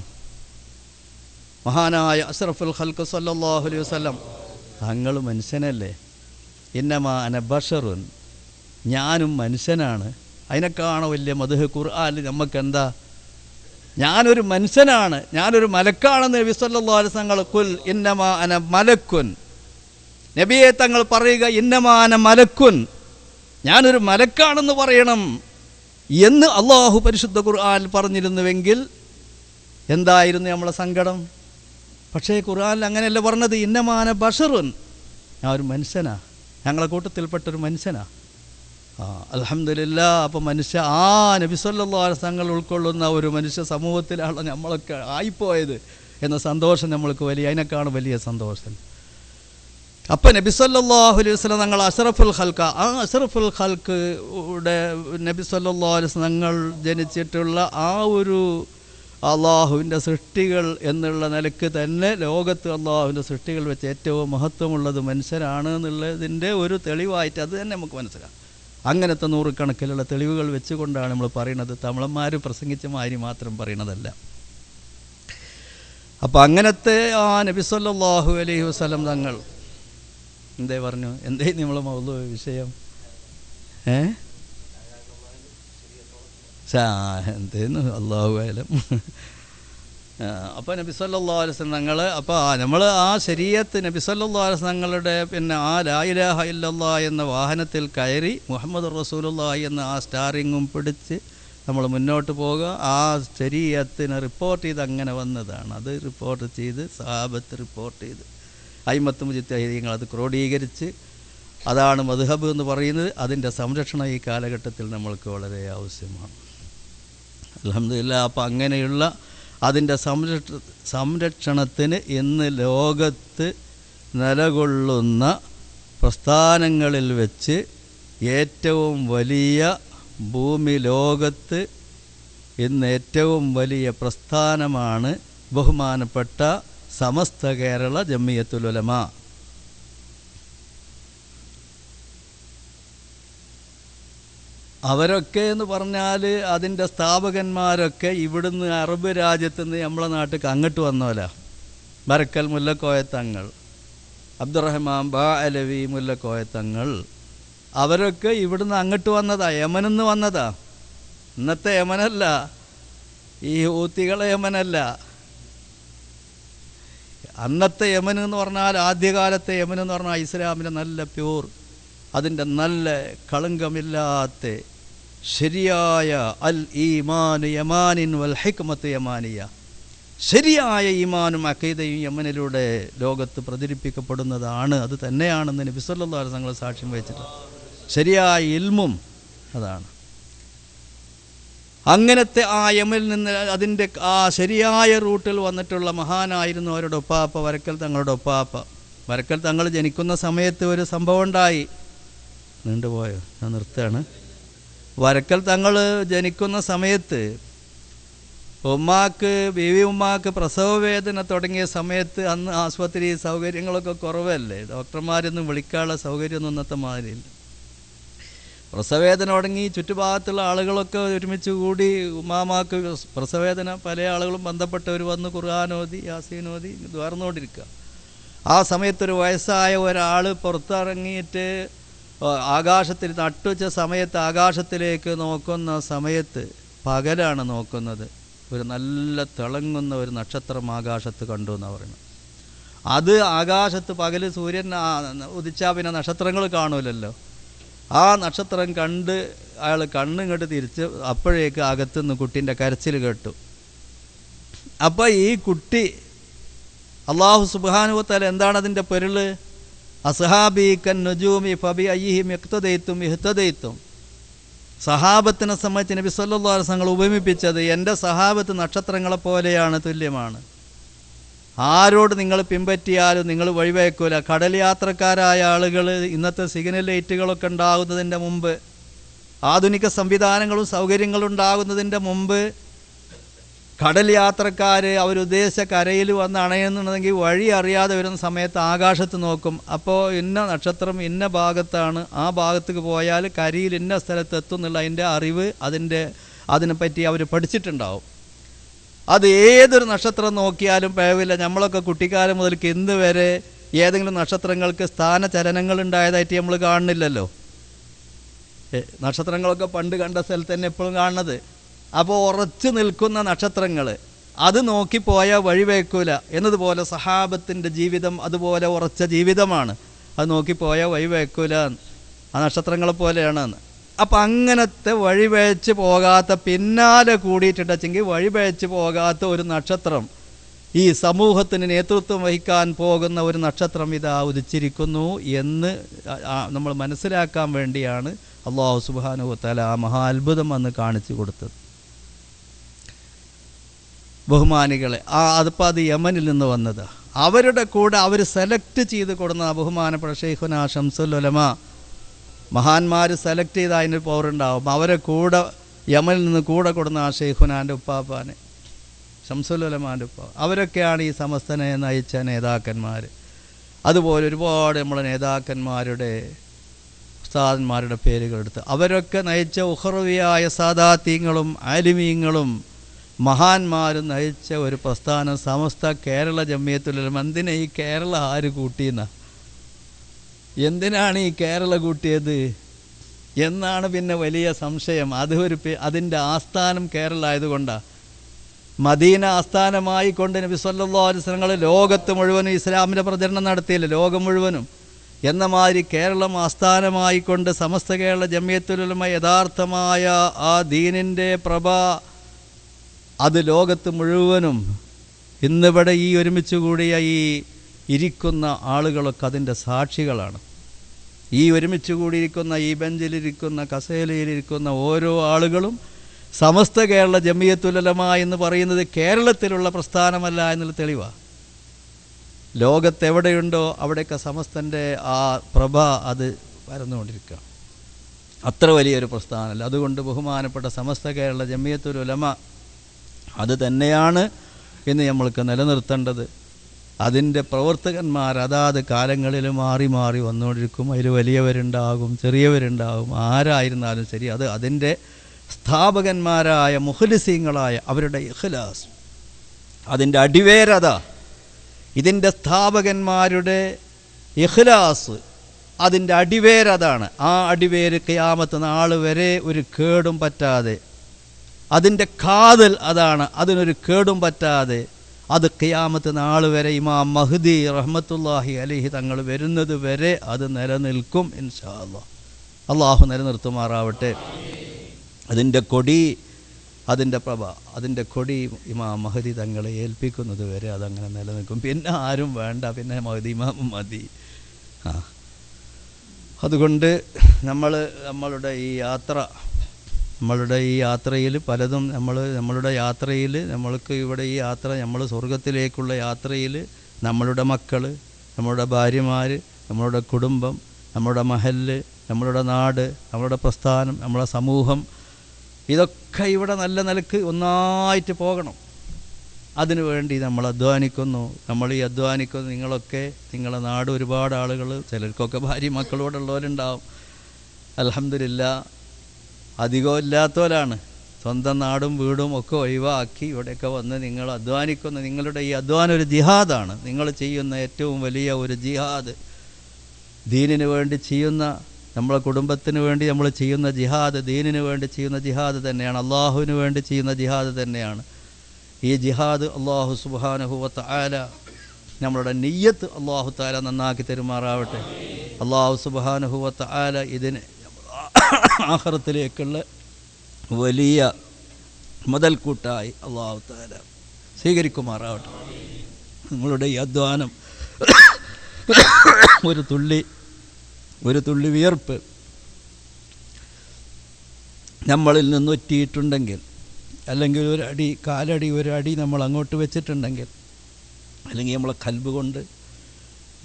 മഹാനായ അഷ്റഫുൽ ഖൽഖ് സല്ലല്ലാഹു അലൈഹി വസല്ലം തങ്ങൾ. മനുഷ്യനല്ലേ? ഇന്നമാ അന ബശറുൻ, ഞാനും മനുഷ്യനാണ്. അതിനൊക്കെയാണോ വലിയ മദ്ഹ് ഖുർആനിൽ? നമുക്കെന്താ? ഞാനൊരു മനുഷ്യനാണ്, ഞാനൊരു മലക്കാണെന്ന് നബി സല്ലല്ലാഹു അലൈഹി വസല്ലം ഖുൽ ഇന്നമാ അന മലക്കുൻ. നബിയെ തങ്ങൾ പറയുക ഇന്നമാ അന മലക്കുൻ, ഞാനൊരു മലക്കാണെന്ന് പറയണം എന്ന് അള്ളാഹു പരിശുദ്ധ ഖുർആനിൽ പറഞ്ഞിരുന്നുവെങ്കിൽ എന്തായിരുന്നു നമ്മളെ സങ്കടം? പക്ഷേ ഖുർആനിൽ അങ്ങനെയല്ല പറഞ്ഞത്. ഇന്നമാന ബഷറുൻ, ഞാൻ ഒരു മനുഷ്യനാ, ഞങ്ങളെ കൂട്ടത്തിൽപ്പെട്ടൊരു മനുഷ്യനാ. അൽഹംദുലില്ലാ. അപ്പോൾ നബി സല്ലല്ലാഹു അലൈഹി വസല്ലം ഉൾക്കൊള്ളുന്ന ഒരു മനുഷ്യ സമൂഹത്തിലാണ് നമ്മളൊക്കെ ആയിപ്പോയത് എന്ന സന്തോഷം നമ്മൾക്ക് അതിനേക്കാണ് വലിയ സന്തോഷം. അപ്പം നബി സല്ലല്ലാഹു അലൈഹി വസല്ലം തങ്ങൾ അഷ്റഫുൽ ഖൽഖ, ആ അഷ്റഫുൽ ഖൽഖുടെ നബി സല്ലല്ലാഹു അലൈഹി വസല്ലം തങ്ങൾ ജനിച്ചിട്ടുള്ള ആ ഒരു അള്ളാഹുവിൻ്റെ സൃഷ്ടികൾ എന്നുള്ള നിലക്ക് തന്നെ ലോകത്ത് അള്ളാഹുവിൻ്റെ സൃഷ്ടികൾ വെച്ച് ഏറ്റവും മഹത്വമുള്ളത് മനുഷ്യരാണ് എന്നുള്ളതിൻ്റെ ഒരു തെളിവായിട്ട് അത് തന്നെ നമുക്ക് മനസ്സിലാക്കാം. അങ്ങനത്തെ നൂറുകണക്കിലുള്ള തെളിവുകൾ വെച്ചുകൊണ്ടാണ് നമ്മൾ പറയുന്നത്. തമിഴന്മാർ പ്രസംഗിച്ച മാതിരി മാത്രം പറയണതല്ല. അപ്പം അങ്ങനത്തെ ആ നബി സല്ലല്ലാഹു അലൈഹി വസല്ലം തങ്ങൾ എന്തേ പറഞ്ഞു? എന്തേ നമ്മളെ മൗലൂ വിഷയം? എന്തേന്ന് അല്ലാഹു അഅലം. അപ്പോൾ നബി സല്ലല്ലാഹു അലൈഹി വസല്ലം തങ്ങൾ, അപ്പോൾ നമ്മൾ ആ ശരീഅത്ത് നബി സല്ലല്ലാഹു അലൈഹി വസല്ലം തങ്ങളുടെ പിന്നെ ആ ലാ ഇലാഹ ഇല്ലല്ലാഹ് എന്ന വാഹനത്തിൽ കയറി മുഹമ്മദ് റസൂലുള്ളാഹി എന്ന ആ സ്റ്റാറിങ്ങും പിടിച്ച് നമ്മൾ മുന്നോട്ട് പോകുക. ആ ശരീഅത്തിനെ റിപ്പോർട്ട് ചെയ്ത് അങ്ങനെ വന്നതാണ്. അത് റിപ്പോർട്ട് ചെയ്ത് സഹാബത്ത് റിപ്പോർട്ട് ചെയ്ത് അയിമത്ത് മുജ്തഹിദീങ്ങൾ അത് ക്രോഡീകരിച്ച് അതാണ് മദ്ഹബ് എന്ന് പറയുന്നത്. അതിൻ്റെ സംരക്ഷണം ഈ കാലഘട്ടത്തിൽ നമ്മൾക്ക് വളരെ ആവശ്യമാണ്. അൽഹംദുലില്ലാ. അപ്പോൾ അങ്ങനെയുള്ള അതിൻ്റെ സംരക്ഷണത്തിന് ഇന്ന് ലോകത്ത് നിലകൊള്ളുന്ന പ്രസ്ഥാനങ്ങളിൽ വെച്ച് ഏറ്റവും വലിയ ഭൂമി ലോകത്ത് ഇന്ന് ഏറ്റവും വലിയ പ്രസ്ഥാനമാണ് ബഹുമാനപ്പെട്ട സമസ്ത കേരള ജമിയത്തുൽ ഉലമ. അവരൊക്കെ എന്ന് പറഞ്ഞാൽ അതിൻ്റെ സ്ഥാപകന്മാരൊക്കെ ഇവിടുന്ന് അറബ് രാജ്യത്തുനിന്ന് നമ്മളെ നാട്ടിൽ അങ്ങോട്ട് വന്നോല. ബറക്കൽ മുല്ലക്കോയത്തങ്ങൾ, അബ്ദുറഹ്മാൻ ബാ അലവി മുല്ലക്കോയത്തങ്ങൾ, അവരൊക്കെ ഇവിടുന്ന് അങ്ങോട്ട് വന്നതാ, യമനിന്ന് വന്നതാ. ഇന്നത്തെ യമനല്ല, ഈ ഹൂത്തികളെ യമനല്ല. അന്നത്തെ യമൻ എന്ന് പറഞ്ഞാൽ, ആദ്യകാലത്തെ യമൻ എന്ന് പറഞ്ഞാൽ ഇസ്ലാമിൻ്റെ നല്ല പ്യൂർ, അതിൻ്റെ നല്ല കളങ്കമില്ലാത്ത ശരിയായ അൽ ഈമാൻ യമാനിൻ വൽ ഹിക്മത്ത് യമാനിയ, ശരിയായ ഈമാനും അഖീദയും യമനിലൂടെ ലോകത്ത് പ്രചരിപ്പിക്കപ്പെടുന്നതാണ്. അത് തന്നെയാണെന്ന് നബി സല്ലല്ലാഹു അലൈഹി വസല്ലം സാക്ഷ്യം വഹിച്ചിട്ട്, ശരിയായ ഇൽമും അതാണ്. അങ്ങനത്തെ ആ യമനിൽ നിന്ന് അതിൻ്റെ ആ ശരിയായ റൂട്ടിൽ വന്നിട്ടുള്ള മഹാനായിരുന്നു അവരുടെ ഉപ്പാപ്പ വരക്കൽ തങ്ങളുടെ ഉപ്പാപ്പ. വരക്കൽ തങ്ങൾ ജനിക്കുന്ന സമയത്ത് ഒരു സംഭവം ഉണ്ടായി. നീണ്ടുപോയോ? ഞാൻ നിർത്തുകയാണ്. വരക്കൽ തങ്ങൾ ജനിക്കുന്ന സമയത്ത് ബീവി ഉമ്മാക്ക് പ്രസവ വേദന തുടങ്ങിയ സമയത്ത് അന്ന് ആശുപത്രി സൗകര്യങ്ങളൊക്കെ കുറവല്ലേ, ഡോക്ടർമാരൊന്നും വിളിക്കാനുള്ള സൗകര്യമൊന്നും ഇന്നത്തെ മാതിരിയില്ല. പ്രസവവേദന തുടങ്ങി ചുറ്റുഭാഗത്തുള്ള ആളുകളൊക്കെ ഒരുമിച്ച് കൂടി ഉമ്മാമാക്ക് പ്രസവവേദന പല ആളുകളും ബന്ധപ്പെട്ടവർ വന്ന് ഖുർആനോദി യാസീനോദി ദ്വാർന്നുകൊണ്ടിരിക്കുക. ആ സമയത്തൊരു വയസ്സായ ഒരാൾ പുറത്തിറങ്ങിയിട്ട് ആകാശത്തിൽ നട്ടുവെച്ച സമയത്ത് ആകാശത്തിലേക്ക് നോക്കുന്ന സമയത്ത് പകലാണ് നോക്കുന്നത്, ഒരു നല്ല തിളങ്ങുന്ന ഒരു നക്ഷത്രം ആകാശത്ത് കണ്ടു എന്നാണ് പറയുന്നത്. അത് ആകാശത്ത് പകൽ സൂര്യൻ ഉദിച്ചാൽ പിന്നെ നക്ഷത്രങ്ങൾ കാണൂലല്ലോ. ആ നക്ഷത്രം കണ്ട് അയാൾ കണ്ണിങ്ങോട്ട് തിരിച്ച് അപ്പോഴേക്ക് അകത്തുനിന്ന് കുട്ടീൻ്റെ കരച്ചിൽ കേട്ടു. അപ്പോൾ ഈ കുട്ടി അള്ളാഹു സുബ്ഹാനഹു വ തആല എന്താണ് അതിൻ്റെ പൊരുൾ? അസ്ഹാബി കൻ നുജൂമി ഫബി അയ്യിഹിം ഇഖ്തദൈതും ഇഹ്തദൈതും. സഹാബത്തിനെ സംബന്ധിച്ച് നബി സല്ലല്ലാഹു അലൈഹി വസല്ലം ഉപമിപ്പിച്ചത് എൻ്റെ സഹാബത്ത് നക്ഷത്രങ്ങളെ പോലെയാണ്, തുല്യമാണ്. ആരോട് നിങ്ങൾ പിൻപറ്റിയാലും നിങ്ങൾ വഴിവെക്കൂല. കടൽ യാത്രക്കാരായ ആളുകൾ ഇന്നത്തെ സിഗ്നൽ ലൈറ്റുകളൊക്കെ ഉണ്ടാകുന്നതിൻ്റെ മുമ്പ്, ആധുനിക സംവിധാനങ്ങളും സൗകര്യങ്ങളും ഉണ്ടാകുന്നതിൻ്റെ മുമ്പ് കടൽ യാത്രക്കാർ അവരുദ്ദേശിച്ച കരയിൽ വന്ന് അണയുന്നുണ്ടെങ്കിൽ വഴി അറിയാതെ വരുന്ന സമയത്ത് ആകാശത്ത് നോക്കും. അപ്പോൾ ഇന്ന നക്ഷത്രം ഇന്ന ഭാഗത്താണ്, ആ ഭാഗത്തേക്ക് പോയാൽ കരയിൽ ഇന്ന സ്ഥലത്ത് എത്തും എന്നുള്ള അതിൻ്റെ അറിവ് അതിനെപ്പറ്റി അവർ പഠിച്ചിട്ടുണ്ടാവും. അത് ഏതൊരു നക്ഷത്രം നോക്കിയാലും പേവില്ല. നമ്മളൊക്കെ കുട്ടിക്കാലം മുതൽക്ക് ഇന്ന് വരെ ഏതെങ്കിലും നക്ഷത്രങ്ങൾക്ക് സ്ഥാനചലനങ്ങൾ ഉണ്ടായതായിട്ട് നമ്മൾ കാണുന്നില്ലല്ലോ. നക്ഷത്രങ്ങളൊക്കെ പണ്ട് കണ്ട സ്ഥലത്ത് തന്നെ എപ്പോഴും കാണുന്നത്. അപ്പോൾ ഉറച്ചു നിൽക്കുന്ന നക്ഷത്രങ്ങൾ അത് നോക്കിപ്പോയാൽ വഴിവെക്കൂല എന്നതുപോലെ സഹാബത്തിൻ്റെ ജീവിതം അതുപോലെ ഉറച്ച ജീവിതമാണ്. അത് നോക്കിപ്പോയാൽ വഴിവെക്കൂല, ആ നക്ഷത്രങ്ങളെ പോലെയാണ്. അപ്പം അങ്ങനത്തെ വഴിവെച്ച് പോകാത്ത, പിന്നാലെ കൂടിയിട്ടുണ്ടെങ്കിൽ വഴിവെച്ച് പോകാത്ത ഒരു നക്ഷത്രം, ഈ സമൂഹത്തിന് നേതൃത്വം വഹിക്കാൻ പോകുന്ന ഒരു നക്ഷത്രം ഇതാ ഉദിച്ചിരിക്കുന്നു എന്ന് നമ്മൾ മനസ്സിലാക്കാൻ വേണ്ടിയാണ് അല്ലാഹു സുബ്ഹാനഹു വ തആല ആ മഹാ അത്ഭുതം അന്ന് കാണിച്ചു കൊടുത്തത്. ബഹുമാനികളെ, അതിപ്പോൾ അത് യമനിൽ നിന്ന് വന്നത്. അവരുടെ കൂടെ അവർ സെലക്ട് ചെയ്ത് കൊടുന്ന ബഹുമാനപ്പെട്ട ശൈഖുനാ ശംസുൽ ഉലമ, മഹാന്മാർ സെലക്ട് ചെയ്ത് അതിന് പവറുണ്ടാവും. അവരെ കൂടെ യമനിൽ നിന്ന് കൂടെ കൊടുന്ന ആ ശൈഖുനാൻ്റെ ഉപ്പാപ്പാനെ, ശംസുൽ ഉലമാൻ്റെ ഉപ്പ, അവരൊക്കെയാണ് ഈ സമസ്തനെ നയിച്ച നേതാക്കന്മാർ. അതുപോലെ ഒരുപാട് നമ്മളെ നേതാക്കന്മാരുടെ ഉസ്താദന്മാരുടെ പേരുകൾ എടുത്ത് അവരൊക്കെ നയിച്ച ഉഖറവിയായ സാദാത്യങ്ങളും ആലിമീങ്ങളും മഹാന്മാരും നയിച്ച ഒരു പ്രസ്ഥാനം സമസ്ത കേരള ജമിയത്തുൽ ഉലമ. എന്തിനാ ഈ കേരള ആര് കൂട്ടിയെന്ന, എന്തിനാണ് ഈ കേരള കൂട്ടിയത് എന്നാണ് പിന്നെ വലിയ സംശയം. അതിൻ്റെ ആസ്ഥാനം കേരള ആയതുകൊണ്ടാണ്. മദീന ആസ്ഥാനമായി കൊണ്ട് നബി സല്ലല്ലാഹു അലൈഹി വസല്ലം ലോകത്ത് മുഴുവനും ഇസ്ലാമിൻ്റെ പ്രചരണം നടത്തിയില്ല, ലോകം മുഴുവനും. എന്ന മാതിരി കേരളം ആസ്ഥാനമായി കൊണ്ട് സമസ്ത കേരള ജമിയത്തുൽ ഉലമ യഥാർത്ഥമായ ആ ദീനിൻ്റെ പ്രഭ അത് ലോകത്ത് മുഴുവനും, ഇന്നിവിടെ ഈ ഒരുമിച്ച് കൂടിയ ഈ ഇരിക്കുന്ന ആളുകളൊക്കെ അതിൻ്റെ സാക്ഷികളാണ്. ഈ ഒരുമിച്ച് കൂടിയിരിക്കുന്ന, ഈ ബെഞ്ചിലിരിക്കുന്ന, കസേലയിലിരിക്കുന്ന ഓരോ ആളുകളും സമസ്ത കേരള ജമിയത്തുൽ ഉലമ എന്ന് പറയുന്നത് കേരളത്തിലുള്ള പ്രസ്ഥാനമല്ല എന്നുള്ള തെളിവാണ്. ലോകത്തെവിടെയുണ്ടോ അവിടെയൊക്കെ സമസ്തൻ്റെ ആ പ്രഭ അത് പരന്നുകൊണ്ടിരിക്കുക. അത്ര വലിയൊരു പ്രസ്ഥാനമല്ല. അതുകൊണ്ട് ബഹുമാനപ്പെട്ട സമസ്ത കേരള ജമിയത്തുൽ ഉലമ അത് തന്നെയാണ് ഇന്ന് നമ്മൾക്ക് നിലനിർത്തേണ്ടത്. അതിൻ്റെ പ്രവർത്തകന്മാർ അതാത് കാലങ്ങളിൽ മാറി മാറി വന്നുകൊണ്ടിരിക്കും. അതിൽ വലിയവരുണ്ടാകും, ചെറിയവരുണ്ടാകും, ആരായിരുന്നാലും ശരി. അത് അതിൻ്റെ സ്ഥാപകന്മാരായ മുഖ്ലിസീങ്ങളായ അവരുടെ ഇഖ്ലാസ്, അതിൻ്റെ അടിവേരത, ഇതിൻ്റെ സ്ഥാപകന്മാരുടെ ഇഖ്ലാസ്, അതിൻ്റെ അടിവേരതാണ്. ആ അടിവേര് ഖിയാമത്ത് നാൾ വരെ ഒരു കേടും പറ്റാതെ, അതിൻ്റെ കാതൽ അതാണ്, അതിനൊരു കേടും പറ്റാതെ അത് ഖിയാമത്ത് നാൾ വരെ ഇമാം മഹ്ദി റഹ്മത്തുള്ളാഹി അലൈഹി തങ്ങൾ വരുന്നത് വരെ അത് നിലനിൽക്കും ഇൻഷാ അല്ലാഹ്. അള്ളാഹു നിലനിർത്തുമാറാവട്ടെ. അതിൻ്റെ കൊടി, അതിൻ്റെ പ്രഭ, അതിൻ്റെ കൊടി ഇമാം മഹ്ദി തങ്ങളെ ഏൽപ്പിക്കുന്നത് വരെ അതങ്ങനെ നിലനിൽക്കും. പിന്നെ ആരും വേണ്ട, പിന്നെ മഹ്ദി ഇമാം മതി. അതുകൊണ്ട് നമ്മളുടെ ഈ യാത്ര നമ്മളുടെ ഈ യാത്രയിൽ പലതും നമ്മളുടെ യാത്രയിൽ നമ്മൾക്ക് ഇവിടെ ഈ യാത്ര നമ്മൾ സ്വർഗത്തിലേക്കുള്ള യാത്രയിൽ നമ്മളുടെ മക്കൾ, നമ്മളുടെ ഭാര്യമാർ, നമ്മളുടെ കുടുംബം, നമ്മളുടെ മഹല്ല്, നമ്മളുടെ നാട്, നമ്മളുടെ പ്രസ്ഥാനം, നമ്മളുടെ സമൂഹം, ഇതൊക്കെ ഇവിടെ നല്ല നിലക്ക് ഒന്നായിട്ട് പോകണം. അതിനു വേണ്ടി നമ്മൾ അധ്വാനിക്കുന്നു. നമ്മൾ ഈ അധ്വാനിക്കുന്നു. നിങ്ങളൊക്കെ നിങ്ങളുടെ നാട് ഒരുപാട് ആളുകൾ, ചിലർക്കൊക്കെ ഭാര്യ മക്കളോടുള്ളവരുണ്ടാവും. അൽഹംദുലില്ലാ അധികം ഇല്ലാത്തവരാണ്. സ്വന്തം നാടും വീടും ഒക്കെ ഒഴിവാക്കി ഇവിടെയൊക്കെ വന്ന് നിങ്ങൾ അധ്വാനിക്കുന്നു. നിങ്ങളുടെ ഈ അധ്വാനം ഒരു ജിഹാദാണ്. നിങ്ങൾ ചെയ്യുന്ന ഏറ്റവും വലിയ ഒരു ജിഹാദ്, ദീനിന് വേണ്ടി ചെയ്യുന്ന, നമ്മളെ കുടുംബത്തിന് വേണ്ടി നമ്മൾ ചെയ്യുന്ന ജിഹാദ്, ദീനിന് വേണ്ടി ചെയ്യുന്ന ജിഹാദ് തന്നെയാണ്. അള്ളാഹുവിന് വേണ്ടി ചെയ്യുന്ന ജിഹാദ് തന്നെയാണ്. ഈ ജിഹാദ് അള്ളാഹു സുബ്ഹാനഹു വ തആല നമ്മളുടെ നിയ്യത്ത് അള്ളാഹു തആല നന്നാക്കി തരുമാറാവട്ടെ. അള്ളാഹു സുബ്ഹാനഹു വ തആല ഇതിന് ആഖിറത്തിലേക്കുള്ള വലിയ മുതൽക്കൂട്ടായി അള്ളാഹു തആല സ്വീകരിക്കുമാറാവട്ടെ. നിങ്ങളുടെ ഈ അധ്വാനം, ഒരു തുള്ളി വിയർപ്പ് നമ്മളിൽ നിന്നൊറ്റിയിട്ടുണ്ടെങ്കിൽ, അല്ലെങ്കിൽ ഒരു അടി നമ്മൾ അങ്ങോട്ട് വെച്ചിട്ടുണ്ടെങ്കിൽ, അല്ലെങ്കിൽ നമ്മളെ കൽബ് കൊണ്ട്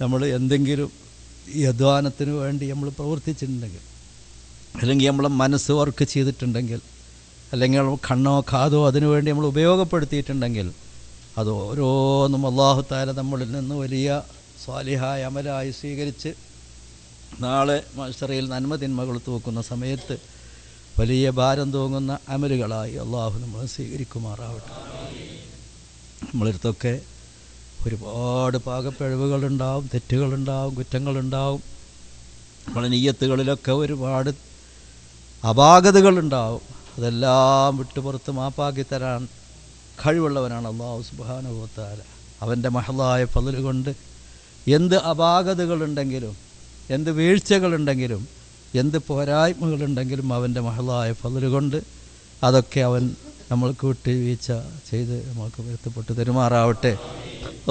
നമ്മൾ എന്തെങ്കിലും ഈ അധ്വാനത്തിന് വേണ്ടി നമ്മൾ പ്രവർത്തിച്ചിട്ടുണ്ടെങ്കിൽ, അല്ലെങ്കിൽ നമ്മളെ മനസ്സ് വർക്ക് ചെയ്തിട്ടുണ്ടെങ്കിൽ, അല്ലെങ്കിൽ കണ്ണോ കാതോ അതിനു വേണ്ടി നമ്മൾ ഉപയോഗപ്പെടുത്തിയിട്ടുണ്ടെങ്കിൽ, അത് ഓരോന്നും അല്ലാഹു തആല നമ്മളിൽ നിന്ന് വലിയ സ്വാലിഹായ അമലായി സ്വീകരിച്ച് നാളെ മഹ്ശറയിൽ നന്മ തിന്മകൾ തൂക്കുന്ന സമയത്ത് വലിയ ഭാരം തൂങ്ങുന്ന അമലുകളായി അള്ളാഹു നമ്മളെ സ്വീകരിക്കുമാറാവട്ടെ. നമ്മളടുത്തൊക്കെ ഒരുപാട് പാകപ്പിഴവുകളുണ്ടാവും, തെറ്റുകളുണ്ടാവും, കുറ്റങ്ങളുണ്ടാവും. നമ്മളെ നിയ്യത്തുകളിലൊക്കെ ഒരുപാട് അപാകതകളുണ്ടാവും. അതെല്ലാം വിട്ടുപുറത്ത് മാപ്പാക്കി തരാൻ കഴിവുള്ളവനാണ് അല്ലാഹു സുബ്ഹാനഹു വ തആല. അവൻ്റെ മഹളായ ഫള് കൊണ്ട് എന്ത് അപാകതകളുണ്ടെങ്കിലും, എന്ത് വീഴ്ചകളുണ്ടെങ്കിലും, എന്ത് പോരായ്മകളുണ്ടെങ്കിലും അവൻ്റെ മഹളായ ഫള് കൊണ്ട് അതൊക്കെ അവൻ നമ്മൾക്ക് വിട്ടുവീഴ്ച ചെയ്ത് നമ്മൾക്ക് വരുത്തപ്പെട്ട് തരുമാറാവട്ടെ.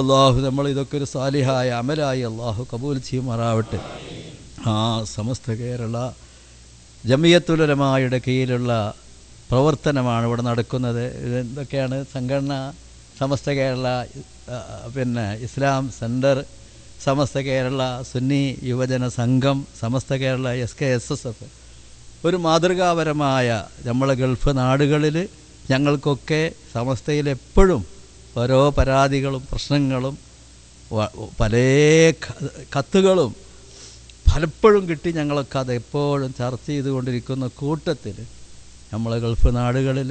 അള്ളാഹു നമ്മൾ ഇതൊക്കെ ഒരു സാലിഹായ അമലായി അള്ളാഹു കബൂൽ ചെയ്യുമാറാവട്ടെ. സമസ്ത കേരള ജമിയത്തുൽ ഉലമായുടെ കീഴിലുള്ള പ്രവർത്തനമാണ് ഇവിടെ നടക്കുന്നത്. എന്തൊക്കെയാണ് സംഘടന? സമസ്ത കേരള ഇസ്ലാം സെൻറ്റർ, സമസ്ത കേരള സുന്നി യുവജന സംഘം, സമസ്ത കേരള SKSSF. ഒരു മാതൃകാപരമായ നമ്മളെ ഗൾഫ് നാടുകളിൽ ഞങ്ങൾക്കൊക്കെ സമസ്തയിൽ എപ്പോഴും ഓരോ പരാതികളും പ്രശ്നങ്ങളും പല കത്തുകളും പലപ്പോഴും കിട്ടി. ഞങ്ങളൊക്കെ അത് എപ്പോഴും ചർച്ച ചെയ്തുകൊണ്ടിരിക്കുന്ന കൂട്ടത്തിൽ നമ്മളെ ഗൾഫ് നാടുകളിൽ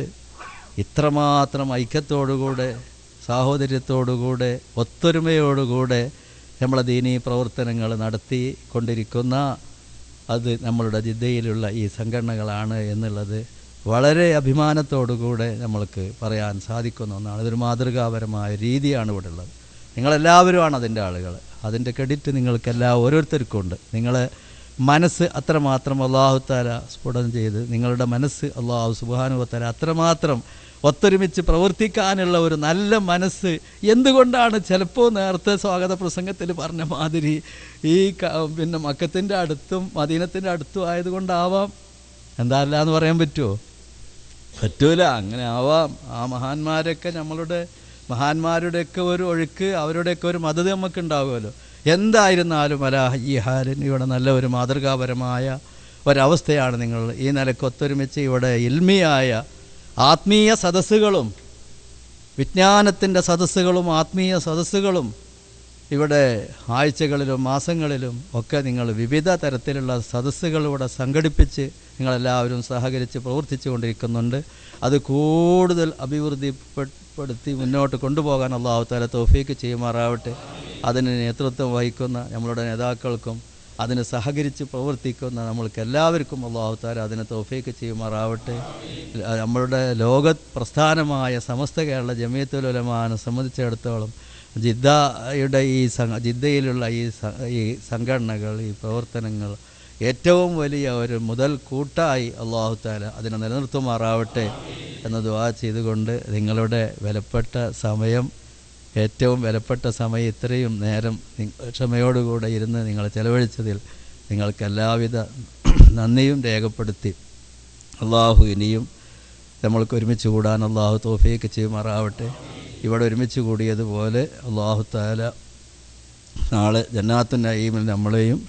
ഇത്രമാത്രം ഐക്യത്തോടുകൂടെ, സാഹോദര്യത്തോടുകൂടെ, ഒത്തൊരുമയോടുകൂടെ നമ്മളെ ദീനീ പ്രവർത്തനങ്ങൾ നടത്തി കൊണ്ടിരിക്കുന്ന അത് നമ്മളുടെ ജിദ്ദയിലുള്ള ഈ സംഘടനകളാണ് എന്നുള്ളത് വളരെ അഭിമാനത്തോടുകൂടെ നമ്മൾക്ക് പറയാൻ സാധിക്കുന്ന ഒന്നാണ്. ഇതൊരു മാതൃകാപരമായ രീതിയാണ് ഇവിടെ ഉള്ളത്. നിങ്ങളെല്ലാവരുമാണ് അതിൻ്റെ ആളുകൾ. അതിൻ്റെ ക്രെഡിറ്റ് നിങ്ങൾക്കെല്ലാം ഓരോരുത്തർക്കും ഉണ്ട്. നിങ്ങളെ മനസ്സ് അത്രമാത്രം അല്ലാഹു തആല സ്ഫുടനം ചെയ്ത്, നിങ്ങളുടെ മനസ്സ് അല്ലാഹു സുബ്ഹാനഹു വ തആല അത്രമാത്രം ഒത്തൊരുമിച്ച് പ്രവർത്തിക്കാനുള്ള ഒരു നല്ല മനസ്സ് എന്തുകൊണ്ടാണ്? ചിലപ്പോൾ നേരത്തെ സ്വാഗത പ്രസംഗത്തിൽ പറഞ്ഞ മാതിരി ഈ മക്കത്തിൻ്റെ അടുത്തും മദീനത്തിൻ്റെ അടുത്തും ആയതുകൊണ്ടാവാം. എന്താ അല്ല എന്ന് പറയാൻ പറ്റുമോ? പറ്റൂല. അങ്ങനെ ആവാം. ആ മഹാന്മാരുടെയൊക്കെ ഒരു ഒഴുക്ക്, അവരുടെയൊക്കെ ഒരു മദത് നമുക്ക് ഉണ്ടാവുമല്ലോ. എന്തായിരുന്നാലും ഈ ഹാലിൻ ഇവിടെ നല്ല ഒരു മാതൃകാപരമായ ഒരവസ്ഥയാണ്. നിങ്ങൾ ഈ നിലയ്ക്ക് ഒത്തൊരുമിച്ച് ഇവിടെ ഇൽമിയായ ആത്മീയ സദസ്സുകളും വിജ്ഞാനത്തിൻ്റെ സദസ്സുകളും ആത്മീയ സദസ്സുകളും ഇവിടെ ആഴ്ചകളിലും മാസങ്ങളിലും ഒക്കെ നിങ്ങൾ വിവിധ തരത്തിലുള്ള സദസ്സുകൾ ഇവിടെ സംഘടിപ്പിച്ച് നിങ്ങളെല്ലാവരും സഹകരിച്ച് പ്രവർത്തിച്ചു കൊണ്ടിരിക്കുന്നുണ്ട്. അത് കൂടുതൽ അഭിവൃദ്ധിപ്പെടുത്തി മുന്നോട്ട് കൊണ്ടുപോകാൻ അല്ലാഹു തആല തൗഫീക്ക് ചെയ്യുമാറാവട്ടെ. അതിന് നേതൃത്വം വഹിക്കുന്ന നമ്മളുടെ നേതാക്കൾക്കും അതിന് സഹകരിച്ച് പ്രവർത്തിക്കുന്ന നമ്മൾക്ക് എല്ലാവർക്കും അല്ലാഹു തആല അതിന് തൗഫീക്ക് ചെയ്യുമാറാവട്ടെ. നമ്മളുടെ ലോക പ്രസ്ഥാനമായ സമസ്ത കേരള ജമിയത്തുൽ ഉലമാനെ സംബന്ധിച്ചിടത്തോളം ജിദ്ദയിലുള്ള ഈ സംഘടനകൾ, ഈ പ്രവർത്തനങ്ങൾ ഏറ്റവും വലിയ ഒരു മുതൽ കൂട്ടായി അല്ലാഹു തആല അതിനെ നിലനിർത്തുമാറാവട്ടെ എന്ന് ദുആ ചെയ്തുകൊണ്ട് നിങ്ങളുടെ ഏറ്റവും വിലപ്പെട്ട സമയം ഇത്രയും നേരം ക്ഷമയോടുകൂടെ ഇരുന്ന് നിങ്ങൾ ചെലവഴിച്ചതിൽ നിങ്ങൾക്ക് എല്ലാവിധ നന്ദിയും രേഖപ്പെടുത്തി അള്ളാഹു ഇനിയും നമ്മൾക്ക് ഒരുമിച്ച് കൂടാൻ അള്ളാഹു തൗഫീഖ് ചെയ്യുമാറാവട്ടെ. ഇവിടെ ഒരുമിച്ച് കൂടിയതുപോലെ അള്ളാഹു തആല നാളെ ജന്നാത്തുൻ നഈമിൽ നമ്മളെയും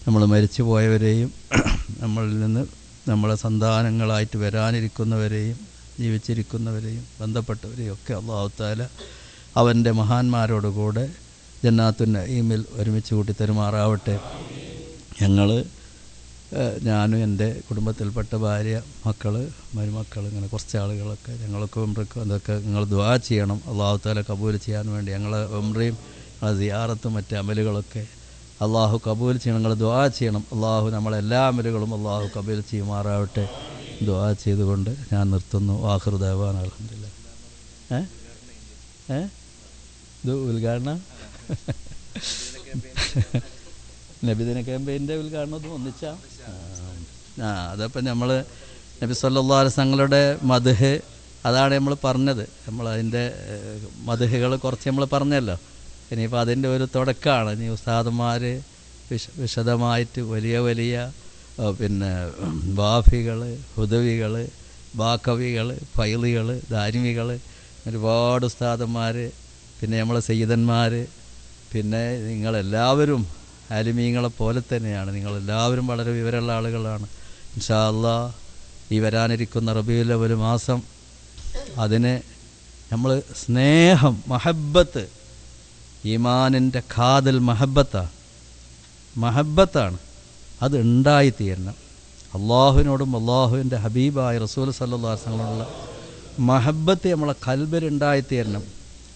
നമ്മൾ മരിച്ചു പോയവരെയും നമ്മളിൽ നിന്ന് നമ്മളെ സന്താനങ്ങളായിട്ട് വരാനിരിക്കുന്നവരെയും ജീവിച്ചിരിക്കുന്നവരെയും ബന്ധപ്പെട്ടവരെയും ഒക്കെ അള്ളാഹു തആല അവൻ്റെ മഹാന്മാരോടുകൂടെ ജന്നാത്തുൻ നഈമിൽ ഒരുമിച്ച് കൂട്ടി തരുമാറാവട്ടെ. ഞാനും എൻ്റെ കുടുംബത്തിൽപ്പെട്ട ഭാര്യ, മക്കൾ, മരുമക്കൾ, ഇങ്ങനെ കുറച്ച് ആളുകളൊക്കെ ഞങ്ങൾക്ക് ഉംറയ്ക്കും അതൊക്കെ നിങ്ങൾ ദുആ ചെയ്യണം. അള്ളാഹു തആല കബൂൽ ചെയ്യാൻ വേണ്ടി ഞങ്ങളെ ഉംറയും ഞങ്ങളെ സിയാറത്തും മറ്റ് അമലുകളൊക്കെ അള്ളാഹു കബൂൽ ചെയ്യണം. നിങ്ങൾ ദുആ ചെയ്യണം. അള്ളാഹു നമ്മളെല്ലാ അമലുകളും അള്ളാഹു കബൂൽ ചെയ്യുമാറാവട്ടെ. ദുആ ചെയ്തുകൊണ്ട് ഞാൻ നിർത്തുന്നു. ആഖിറു ദഅവാനാ അൽഹംദുലില്ലാഹ്. ഇത് ഉദ്ഘാടനം നബിദിന ക്യാമ്പയിൻ്റെ ഉദ്ഘാടനം ഒന്നിച്ചാ അതപ്പം നമ്മൾ നബി സല്ലല്ലാഹു അലൈഹി വസല്ലമയുടെ മദ്ഹ് അതാണ് നമ്മൾ പറഞ്ഞത്. നമ്മൾ അതിൻ്റെ മദ്ഹുകൾ കുറച്ച് നമ്മൾ പറഞ്ഞല്ലോ. ഇനിയിപ്പോൾ അതിൻ്റെ ഒരു തുടക്കമാണ്. ഇനി ഉസ്താദന്മാർ വിശദമായിട്ട് വലിയ വലിയ പിന്നെ വാഫികൾ, ഹുദവികൾ, ബാക്കവികൾ, ഫൈളികൾ, ദാരിമികൾ, ഒരുപാട് ഉസ്താദന്മാർ, പിന്നെ നമ്മളെ സയ്യിദന്മാർ, പിന്നെ നിങ്ങളെല്ലാവരും ആലിമീങ്ങളെ പോലെ തന്നെയാണ്. നിങ്ങളെല്ലാവരും വളരെ വിവരമുള്ള ആളുകളാണ്. ഇൻഷാ അല്ലാഹ് ഈ വരാനിരിക്കുന്ന റബീഉൽ അവ്വൽ മാസം അതിനെ നമ്മൾ സ്നേഹം, മഹബ്ബത്ത്, ഈമാനിൻ്റെ ഖാദിൽ മഹബ്ബത്താണ് അത് ഉണ്ടായിത്തീരണം. അള്ളാഹുവിനോടും അള്ളാഹുവിൻ്റെ ഹബീബായ റസൂൽ സല്ലല്ലാഹു അലൈഹി വസല്ലമയോടുള്ള മഹബ്ബത്ത് നമ്മളെ കൽബിൽ ഉണ്ടായിത്തീരണം.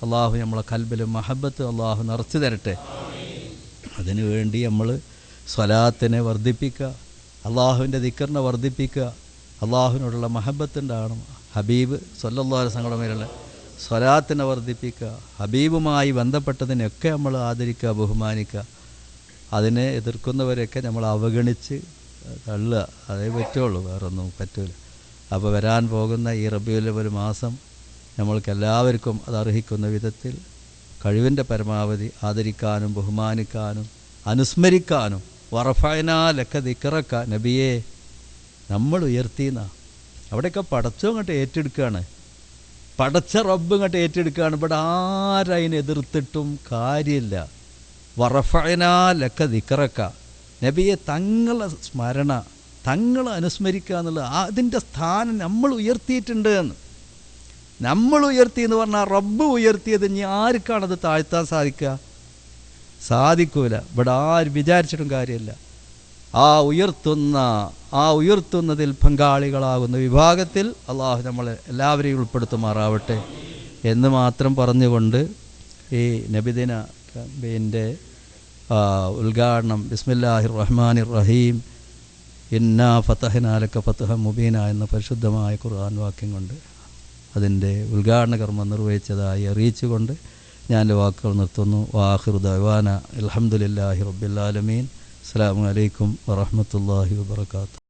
അള്ളാഹു നമ്മളെ കൽബിൽ മഹബ്ബത്ത് അള്ളാഹു നിറച്ചു തരട്ടെ. അതിനു വേണ്ടി നമ്മൾ സ്വലാത്തിനെ വർദ്ധിപ്പിക്കുക, അള്ളാഹുവിൻ്റെ ദിക്റിനെ വർദ്ധിപ്പിക്കുക, അള്ളാഹുവിനോടുള്ള മഹബ്ബത്തുണ്ടാകണം. ഹബീബ് സല്ലല്ലാഹു അലൈഹി വസല്ലമയുടെ സ്വലാത്തിനെ വർദ്ധിപ്പിക്കുക, ഹബീബുമായി ബന്ധപ്പെട്ടതിനെയൊക്കെ നമ്മൾ ആദരിക്കുക, ബഹുമാനിക്കുക. അതിനെ എതിർക്കുന്നവരെയൊക്കെ നമ്മൾ അവഗണിച്ച് തള്ളുക. അതേ പറ്റുള്ളൂ, വേറൊന്നും പറ്റില്ല. അപ്പോൾ വരാൻ പോകുന്ന ഈ റബീഉൽ അവ്വൽ മാസം നമ്മൾക്കെല്ലാവർക്കും അത് അർഹിക്കുന്ന വിധത്തിൽ കഴിവിൻ്റെ പരമാവധി ആദരിക്കാനും ബഹുമാനിക്കാനും അനുസ്മരിക്കാനും വറഫഅനാ ലക ദിക്റക നബിയെ നമ്മൾ ഉയർത്തിയെന്ന അവിടെയൊക്കെ പടച്ചോ ഇങ്ങോട്ട് ഏറ്റെടുക്കുകയാണ്. പടച്ച റബ്ബ് ഇങ്ങോട്ട് ഏറ്റെടുക്കുകയാണ്. ഇവിടെ ആരതിനെ എതിർത്തിട്ടും കാര്യമില്ല. വറഫഅനാ ലക ദിക്റക നബിയെ തങ്ങളെ സ്മരണ, തങ്ങളെ അനുസ്മരിക്കുക എന്നുള്ള അതിൻ്റെ സ്ഥാനം നമ്മൾ ഉയർത്തിയിട്ടുണ്ട് എന്ന്. നമ്മൾ ഉയർത്തി എന്ന് പറഞ്ഞാൽ റബ്ബ് ഉയർത്തിയത് ഇനി ആർക്കാണത് താഴ്ത്താൻ സാധിക്കൂല. ഇവിടെ ആരും വിചാരിച്ചിട്ടും കാര്യമില്ല. ആ ഉയർത്തുന്നതിൽ പങ്കാളികളാകുന്ന വിഭാഗത്തിൽ അള്ളാഹു നമ്മളെ എല്ലാവരെയും ഉൾപ്പെടുത്തുമാറാവട്ടെ എന്ന് മാത്രം പറഞ്ഞുകൊണ്ട് ഈ നബിദിന ക്യാമ്പയിൻ്റെ ഉദ്ഘാടനം ബിസ്മില്ലാഹിർ റഹ്മാനിർ റഹീം ഇന്നാ ഫതഹ്നാ ലക ഫത്ഹൻ മുബീന എന്ന പരിശുദ്ധമായ ഖുർആൻ വാക്യം കൊണ്ട് അതിൻ്റെ ഉദ്ഘാടന കർമ്മം നിർവഹിച്ചതായി അറിയിച്ചുകൊണ്ട് ഞാൻ എൻ്റെ വാക്കുകൾ നിർത്തുന്നു. വാഖിറു ദഅവാന അൽഹംദുലില്ലാഹി റബ്ബിൽ ആലമീൻ. അസ്സലാമു അലൈക്കും വറഹ്മത്തുള്ളാഹി വബറകാതുഹു.